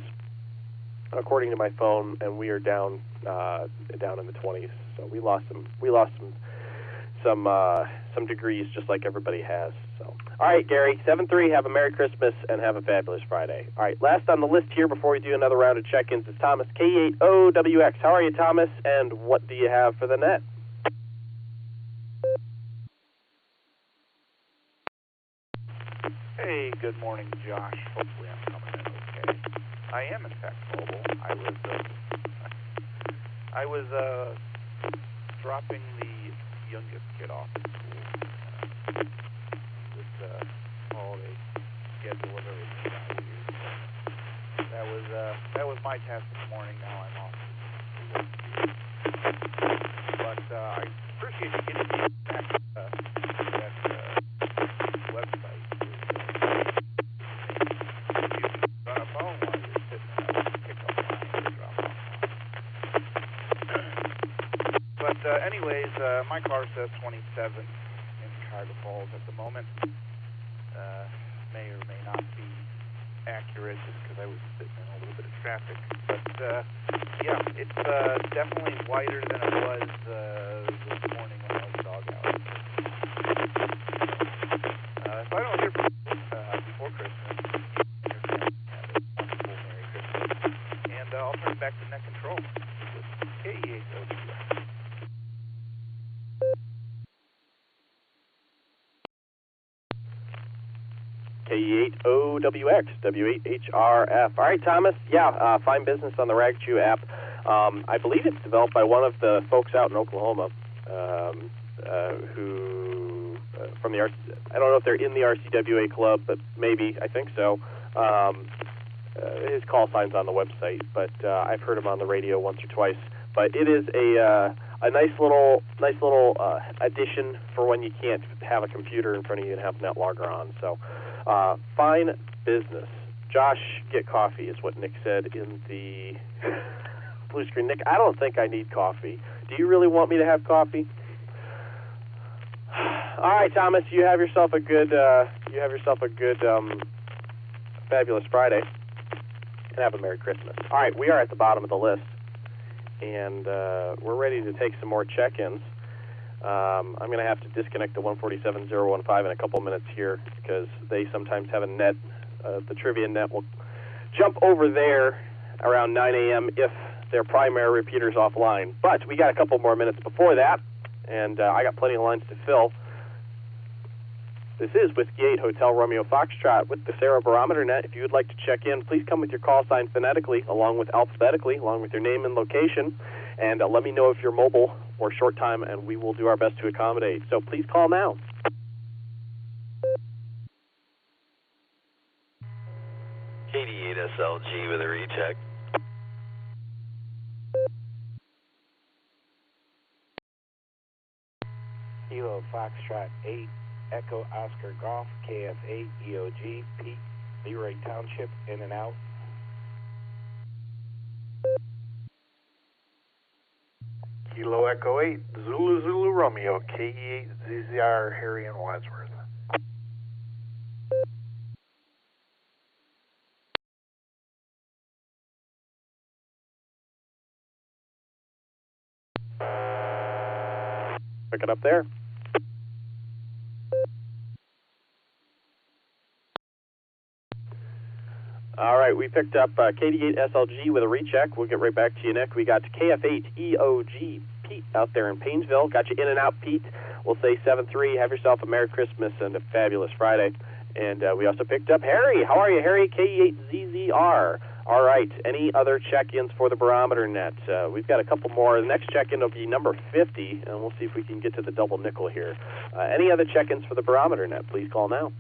According to my phone, and we are down in the 20s. So we lost some degrees, just like everybody has. So, all right, Gary, 7-3. Have a Merry Christmas and have a fabulous Friday. All right, last on the list here before we do another round of check-ins is Thomas, K8OWX. How are you, Thomas? And what do you have for the net? Hey, good morning, Josh. Hopefully I'm coming in okay. I am, in fact, mobile. I was dropping the youngest kid off at school with holiday schedule and everything out here. That was my task this morning. Now I'm off. But I appreciate you getting me back to that website. You can run a phone while you're sitting there and pick up line and drop off. But anyways, my car says 27 in Cuyahoga Falls at the moment. May or may not be accurate just because I was sitting in a little bit of traffic. But yeah, it's definitely wider than it was this morning when I was dog out. If I don't hear from you before Christmas, have a wonderful Merry Christmas. And I'll turn it back to Net Control with KE8OWX. KE8OWX, W8HRF. All right, Thomas. Yeah, fine business on the RagChew app. I believe it's developed by one of the folks out in Oklahoma who, from the I don't know if they're in the RCWA club, but maybe, I think so. His call sign's on the website, but I've heard him on the radio once or twice. But it is a nice little addition for when you can't have a computer in front of you and have NetLogger on. So, fine business. Josh, get coffee is what Nick said in the blue screen. Nick, I don't think I need coffee. Do you really want me to have coffee? All right, Thomas, you have yourself a good fabulous Friday, and have a Merry Christmas. All right, we are at the bottom of the list, and we're ready to take some more check-ins. I'm going to have to disconnect the 147015 in a couple minutes here because they sometimes have a net. The trivia net will jump over there around 9 a.m. if their primary repeater's offline. But we got a couple more minutes before that, and I got plenty of lines to fill. This is Whiskey 8 Hotel Romeo Foxtrot with the Sarah Barometer Net. If you would like to check in, please come with your call sign phonetically, along with alphabetically, along with your name and location, and let me know if you're mobile or short time, and we will do our best to accommodate. So please call now. KD8SLG with a recheck. Kilo Foxtrot 8, Echo Oscar Golf, KF8, EOG, Pete, Leroy Township, in and out. Kilo Echo 8, Zulu Romeo, KE8, ZZR, Harry and Wadsworth. Pick it up there. All right, we picked up KD8SLG with a recheck. We'll get right back to you, Nick. We got KF8 EOG Pete out there in Paynesville. Got you in and out, Pete. We'll say 7-3. Have yourself a Merry Christmas and a fabulous Friday. And we also picked up Harry. How are you, Harry? KE8ZZR. All right, any other check-ins for the Barometer Net? We've got a couple more. The next check-in will be number 50, and we'll see if we can get to the double nickel here. Any other check-ins for the Barometer Net? Please call now.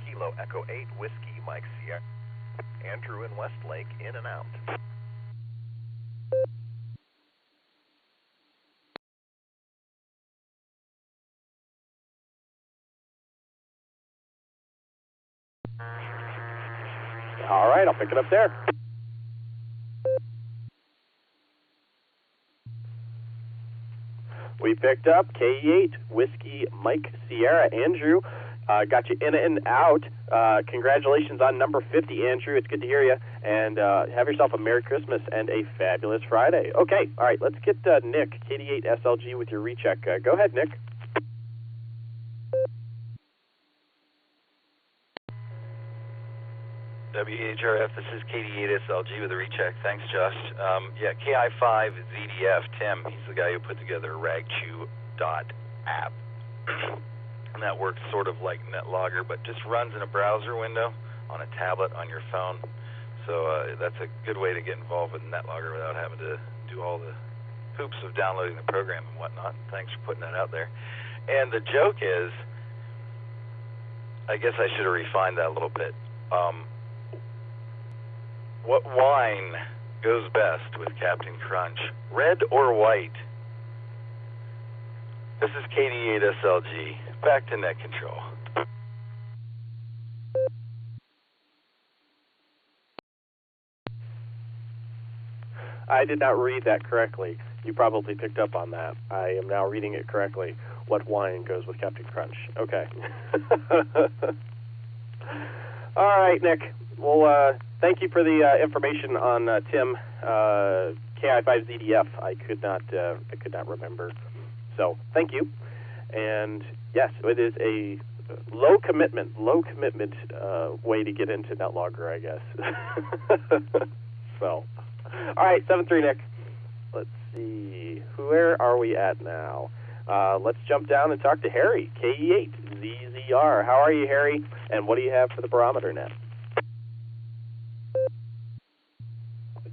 Kilo Echo 8, Whiskey, Mike Sierra. Andrew in Westlake, in and out. All right, I'll pick it up there. We picked up K8 Whiskey Mike Sierra. Andrew, got you in and out. Congratulations on number 50, Andrew. It's good to hear you. And have yourself a Merry Christmas and a fabulous Friday. Okay, all right, let's get Nick, KD8SLG, with your recheck. Go ahead, Nick. WHRF, this is KD8SLG with a recheck. Thanks, Josh. Yeah, KI5 ZDF, Tim, he's the guy who put together ragchew.app. And that works sort of like NetLogger, but just runs in a browser window on a tablet on your phone. So that's a good way to get involved with NetLogger without having to do all the hoops of downloading the program and whatnot. Thanks for putting that out there. And the joke is, I guess I should have refined that a little bit. What wine goes best with Captain Crunch, red or white? This is KD8SLG. Back to net control. I did not read that correctly. You probably picked up on that. I am now reading it correctly. What wine goes with Captain Crunch? Okay. All right, Nick. Well, thank you for the information on Tim KI5ZDF. I could not remember. So thank you. And yes, it is a low commitment way to get into NetLogger, I guess. So, all right, 7-3, Nick. Let's see. Where are we at now? Let's jump down and talk to Harry, KE8ZZR. How are you, Harry? And what do you have for the Barometer Net?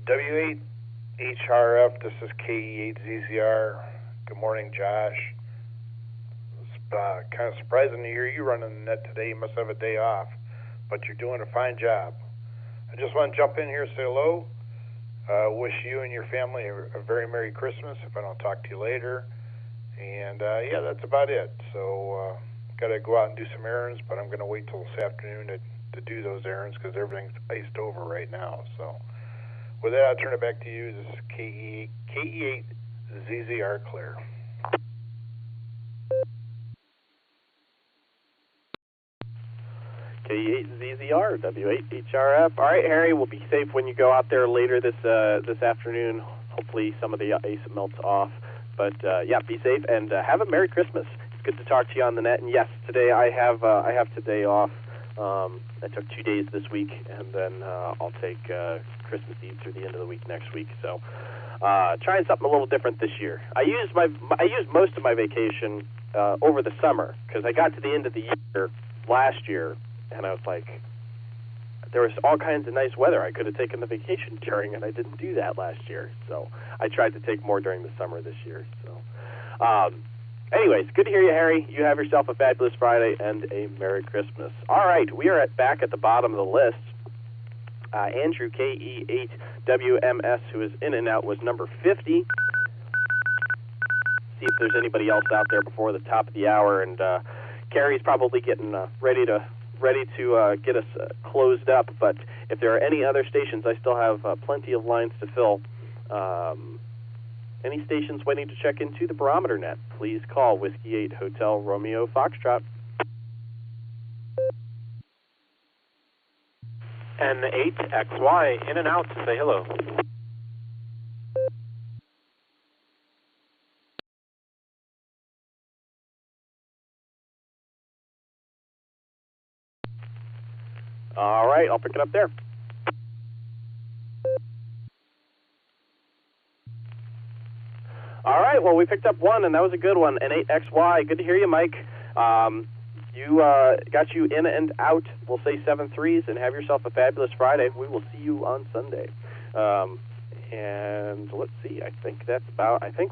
W8HRF, this is KE8ZZR. Good morning, Josh. It's kind of surprising to hear you running the net today. You must have a day off, but you're doing a fine job. I just want to jump in here and say hello. Wish you and your family a very Merry Christmas if I don't talk to you later. And, yeah, that's about it. So, got to go out and do some errands, but I'm going to wait till this afternoon to do those errands because everything's iced over right now. So, with that, I'll turn it back to you. This is KE8ZZR Clear. KE8ZZR, W8HRF. All right, Harry, we'll be safe when you go out there later this afternoon. Hopefully some of the ice melts off. But, yeah, be safe and have a Merry Christmas. It's good to talk to you on the net. And, yes, today I have today off. I took 2 days this week, and then I'll take Christmas Eve through the end of the week next week. So trying something a little different this year. I used most of my vacation over the summer because I got to the end of the year last year, and I was like, there was all kinds of nice weather I could have taken the vacation during, and I didn't do that last year. So I tried to take more during the summer this year. So anyways, good to hear you, Harry. You have yourself a fabulous Friday and a Merry Christmas. All right, we are back at the bottom of the list. Andrew, KE8WMS, who is in and out, was number 50. See if there's anybody else out there before the top of the hour. And Carrie's probably getting ready to get us closed up. But if there are any other stations, I still have plenty of lines to fill. Any stations waiting to check into the Barometer Net, please call Whiskey 8 Hotel Romeo Foxtrot. N8XY, in and out, say hello. All right, I'll pick it up there. All right, well, we picked up one, and that was a good one. N8XY, good to hear you, Mike. Got you in and out. We'll say 7-3s, and have yourself a fabulous Friday. We will see you on Sunday. And let's see. I think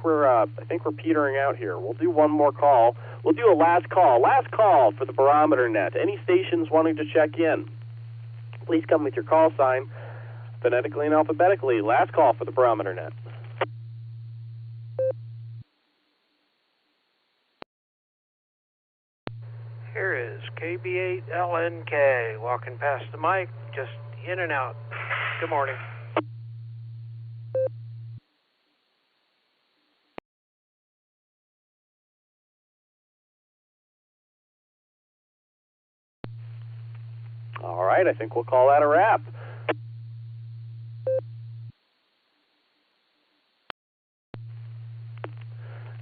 we're petering out here. We'll do one more call. We'll do a last call. Last call for the Barometer Net. Any stations wanting to check in, please come with your call sign, phonetically and alphabetically. Last call for the Barometer Net. Here is KB8LNK walking past the mic, just in and out. Good morning. All right, I think we'll call that a wrap.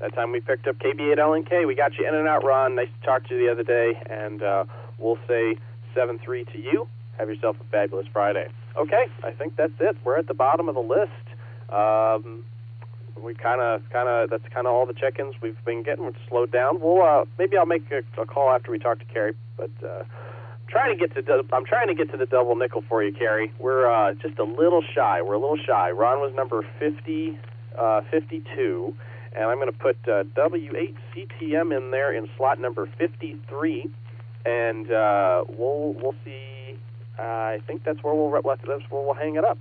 That time we picked up KB8LNK. We got you in and out, Ron. Nice to talk to you the other day. And we'll say 7-3 to you. Have yourself a fabulous Friday. Okay, I think that's it. We're at the bottom of the list. We that's kind of all the check-ins we've been getting. We're slowed down. We'll maybe I'll make a call after we talk to Carrie. But trying to get to the double nickel for you, Carrie. We're just a little shy. We're a little shy. Ron was number 52, and I'm going to put W8CTM in there in slot number 53, and we'll see. I think that's where we'll hang it up.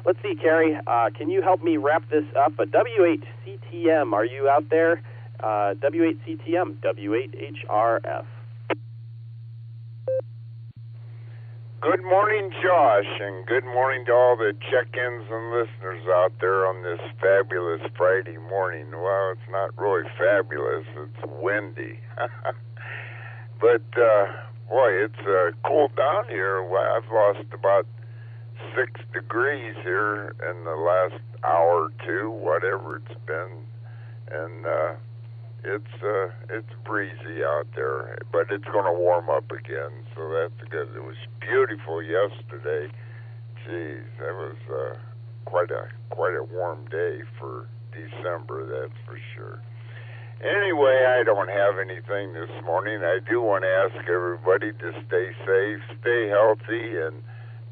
Let's see, Carrie. Can you help me wrap this up? W8CTM, are you out there? W8CTM, W8HRF. Good morning, Josh, and good morning to all the check-ins and listeners out there on this fabulous Friday morning. Well, it's not really fabulous. It's windy. But, boy, it's cooled down here. Well, I've lost about 6 degrees here in the last hour or two, whatever it's been. And it's breezy out there, but it's going to warm up again, so that's good. It was beautiful yesterday. Geez, that was quite a warm day for December, that's for sure. Anyway, I don't have anything this morning. I do want to ask everybody to stay safe, stay healthy, and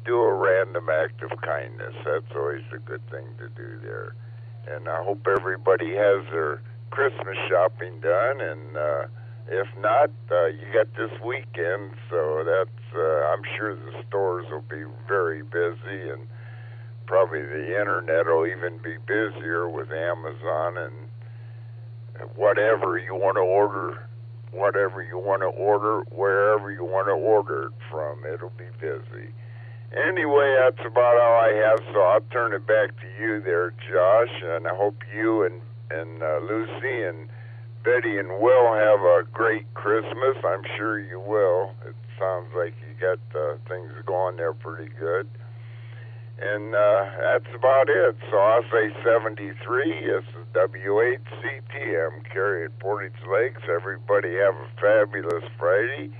do a random act of kindness. That's always a good thing to do there. And I hope everybody has their Christmas shopping done, and if not, you got this weekend, so that's I'm sure the stores will be very busy, and probably the internet will even be busier with Amazon and whatever you want to order, wherever you want to order it from, it'll be busy. Anyway, that's about all I have, so I'll turn it back to you there, Josh, and I hope you and Lucy and Betty and Will have a great Christmas. I'm sure you will. It sounds like you got things going there pretty good. And that's about it. So I'll say 73. This is W8CTM, Carrie at Portage Lakes. Everybody have a fabulous Friday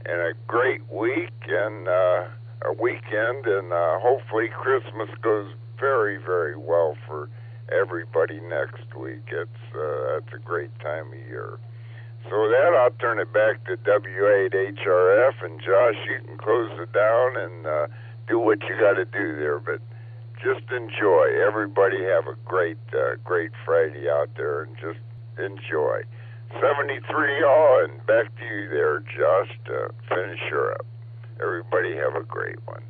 and a great week and a weekend. And hopefully Christmas goes very, very well for everybody next week. That's a great time of year. So with that, I'll turn it back to W8HRF, and Josh, you can close it down and do what you got to do there, but just enjoy. Everybody have a great Friday out there, and just enjoy. 73 all, and back to you there, Josh, to finish her up. Everybody have a great one.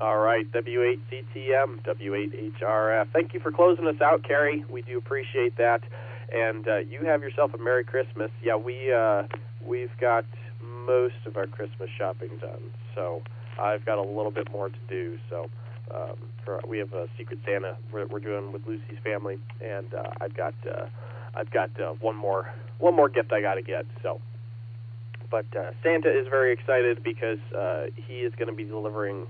All right, W8CTM, W8HRF. Thank you for closing us out, Carrie. We do appreciate that. And you have yourself a Merry Christmas. Yeah, we've got most of our Christmas shopping done. So I've got a little bit more to do. So we have a Secret Santa we're doing with Lucy's family, and I've got one more gift I got to get. So. But Santa is very excited because he is going to be delivering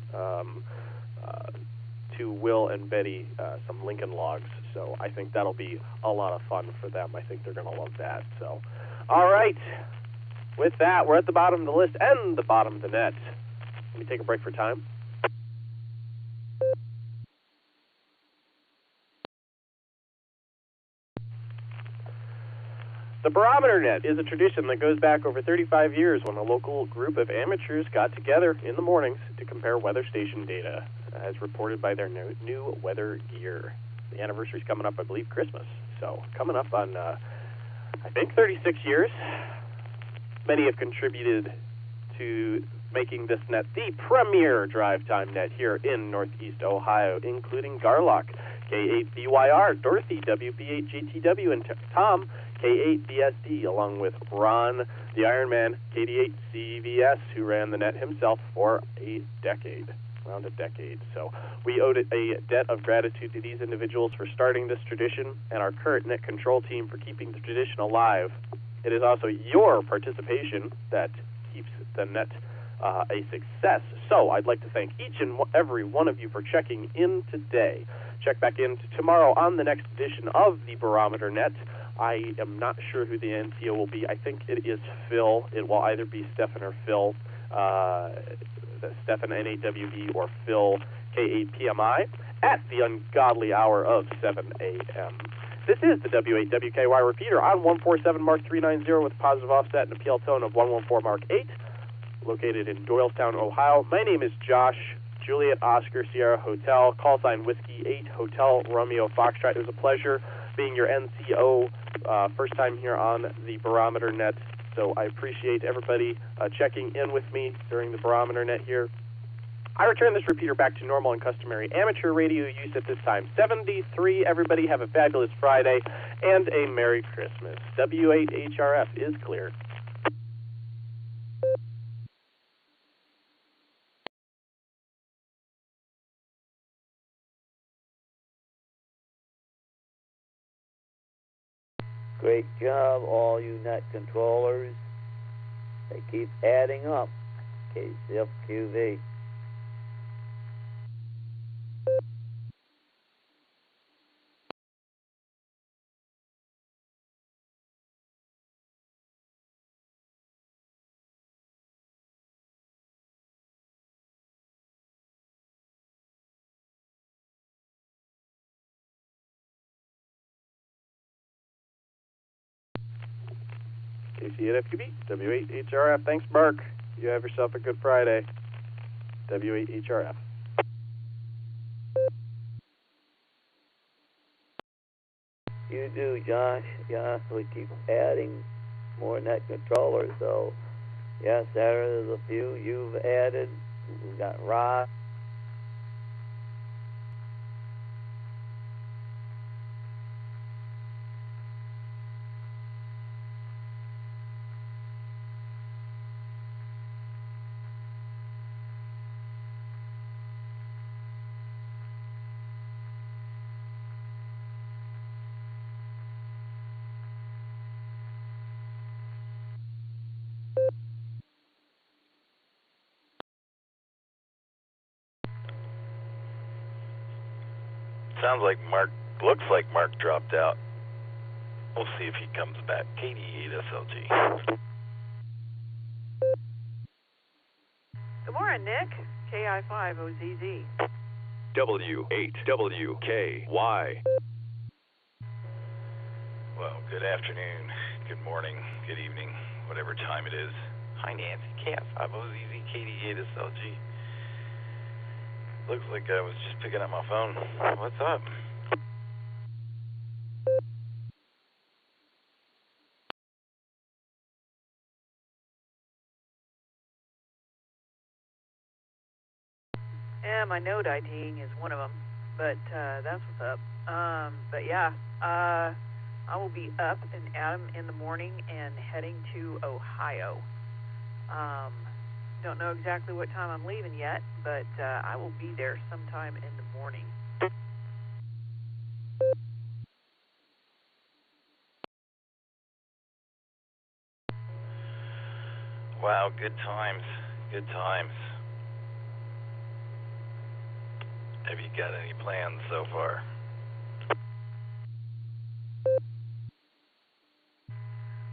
to Will and Betty some Lincoln logs. So I think that'll be a lot of fun for them. I think they're going to love that. So, all right. With that, we're at the bottom of the list and the bottom of the net. Let me take a break for time. The Barometer Net is a tradition that goes back over 35 years when a local group of amateurs got together in the mornings to compare weather station data, as reported by their new weather gear. The anniversary's coming up, I believe, Christmas. So coming up on, I think, 36 years. Many have contributed to making this net the premier drive time net here in Northeast Ohio, including Garlock, K8BYR, Dorothy, WB8GTW, and Tom, K8BSD, along with Ron, the Iron Man, KD8CVS, who ran the net himself for around a decade. So we owed a debt of gratitude to these individuals for starting this tradition and our current net control team for keeping the tradition alive. It is also your participation that keeps the net a success. So I'd like to thank each and every one of you for checking in today. Check back in tomorrow on the next edition of the Barometer Net. I am not sure who the NCO will be. I think it is Phil. It will either be Stefan or Phil, Stefan NAWB or Phil K8PMI at the ungodly hour of 7 a.m. This is the W8WKY repeater on 147 Mark 390 with a positive offset and a PL tone of 114 Mark 8, located in Doylestown, Ohio. My name is Josh, Juliet Oscar Sierra Hotel, call sign Whiskey 8 Hotel Romeo Foxtrot. It was a pleasure being your NCO, first time here on the Barometer Net. So I appreciate everybody checking in with me during the Barometer Net here. I return this repeater back to normal and customary amateur radio use at this time. 73. Everybody have a fabulous Friday and a Merry Christmas. W8HRF is clear. Great job, all you net controllers. They keep adding up. KCFQV. KC at FQB, W8HRF. Thanks, Mark. You have yourself a good Friday. W8HRF. You do, Josh. Yeah, we keep adding more net controllers. So, yeah, Sarah, there's a few you've added. We've got Rod. Sounds like looks like Mark dropped out. We'll see if he comes back. KD8SLG. Good morning, Nick. KI5OZZ. W8WKY. Well, good afternoon, good morning, good evening, whatever time it is. Hi, Nancy. KI5OZZ, KD8SLG. Looks like I was just picking up my phone. What's up? Yeah, my Node IDing is one of them, but that's what's up. But yeah, I will be up and at 'em in the morning and heading to Ohio. Don't know exactly what time I'm leaving yet, but I will be there sometime in the morning. Wow, good times, good times. Have you got any plans so far?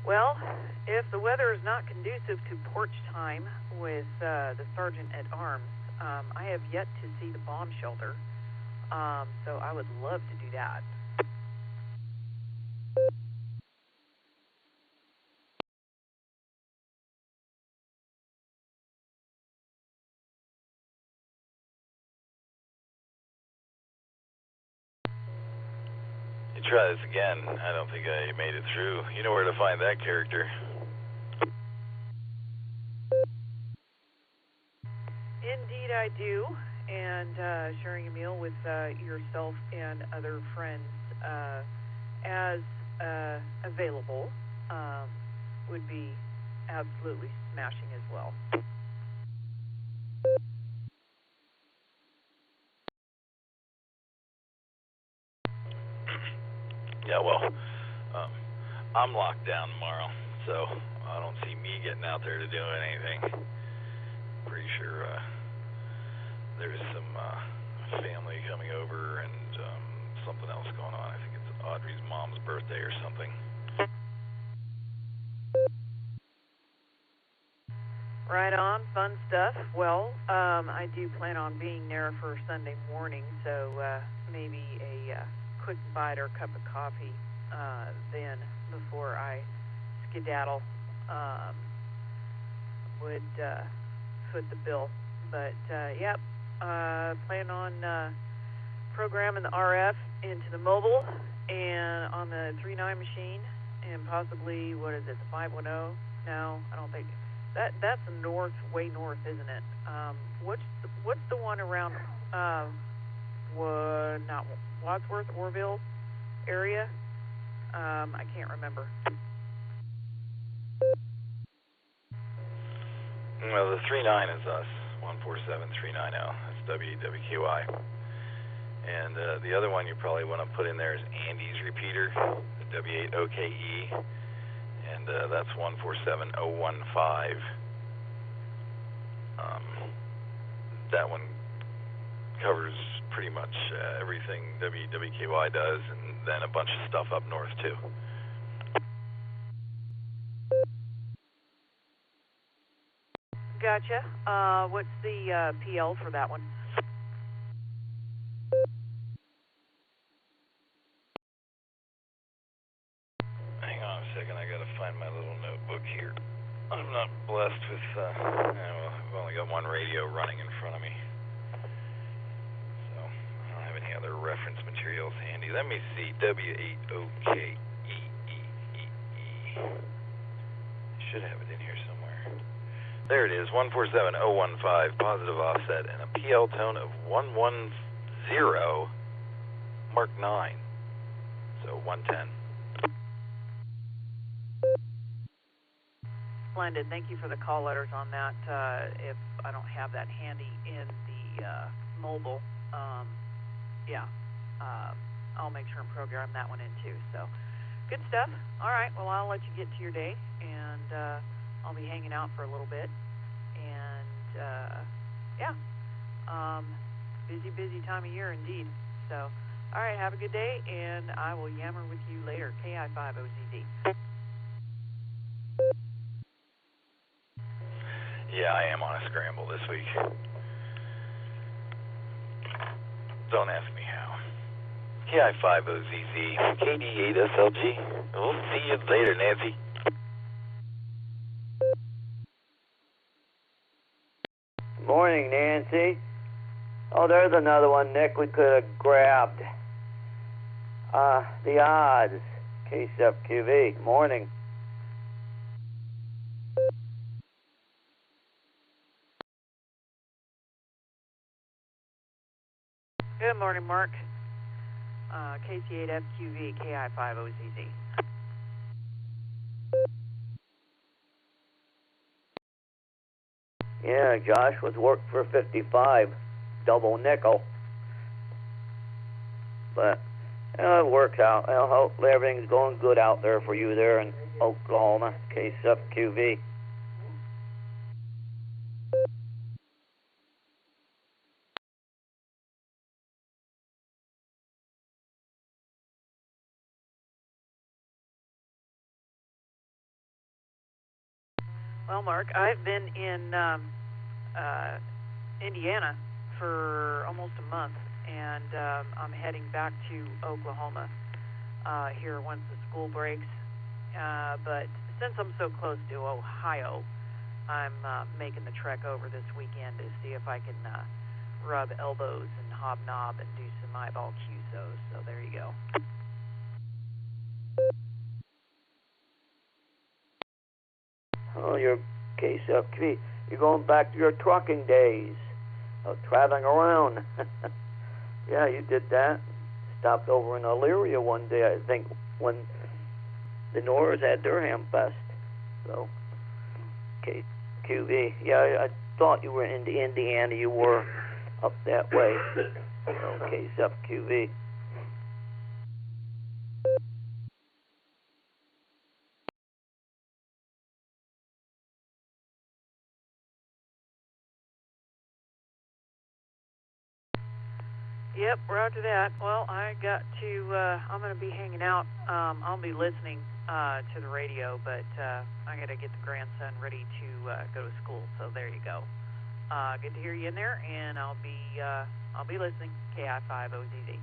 Well, if the weather is not conducive to porch time with the Sergeant at Arms, I have yet to see the bomb shelter, so I would love to do that. You try this again. I don't think I made it through. You know where to find that character. Indeed I do, and sharing a meal with yourself and other friends as available would be absolutely smashing as well. Yeah, well, I'm locked down tomorrow, so I don't see me getting out there to do anything. Pretty sure there's some family coming over and something else going on. I think it's Audrey's mom's birthday or something. Right on, fun stuff. Well, I do plan on being there for Sunday morning, so maybe a quick bite or cup of coffee then before I skedaddle. Would foot the bill. But, yep, plan on programming the RF into the mobile and on the 3.9 machine and possibly, what is it, the 510? No, I don't think. That's north, way north, isn't it? What's the one around, not Wadsworth, Orville area? I can't remember. Well, the 3.9 is us, 147390. That's WWQI. And the other one you probably want to put in there is Andy's repeater, the W8OKE, and that's 147015. That one covers pretty much everything WWQI does, and then a bunch of stuff up north too. Gotcha. What's the PL for that one? Hang on a second, I gotta find my little notebook here. I'm not blessed with, I've only got one radio running in front of me. So, I don't have any other reference materials handy. Let me see, W8OKEEE. Should have it in here somewhere. There it is, 147015, positive offset, and a PL tone of 110, Mark 9. So 110. Splendid. Thank you for the call letters on that. If I don't have that handy in the mobile, I'll make sure and program that one in too. So, good stuff. All right. Well, I'll let you get to your day, and I'll be hanging out for a little bit. And, busy time of year indeed. So, all right. Have a good day, and I will yammer with you later. KI5OZZ. Yeah, I am on a scramble this week. Don't ask me how. KI5OZZ, KD8SLG. We'll see you later, Nancy. Morning, Nancy. Oh, there's another one, Nick, we could have grabbed. The odds. KSFQV. Morning. Good morning, Mark. KC8FQV, KI5OZZ. Yeah, Josh was worked for 55, double nickel. But it works out. Hopefully everything's going good out there for you there in Oklahoma, KSFQV. Well, Mark, I've been in Indiana for almost a month, and I'm heading back to Oklahoma here once the school breaks. But since I'm so close to Ohio, I'm making the trek over this weekend to see if I can rub elbows and hobnob and do some eyeball QSOs. So there you go. Oh, your KSFQV. You're going back to your trucking days of traveling around. Yeah, you did that. Stopped over in Elyria one day, I think, when the Norrs had their Hamfest. So, KQV. Yeah, I thought you were in Indiana. You were up that way. So, KSFQV. Yep, roger that. Well, I'm going to be hanging out. I'll be listening to the radio, but I got to get the grandson ready to go to school. So there you go. Good to hear you in there, and I'll be listening. KI5OZZ.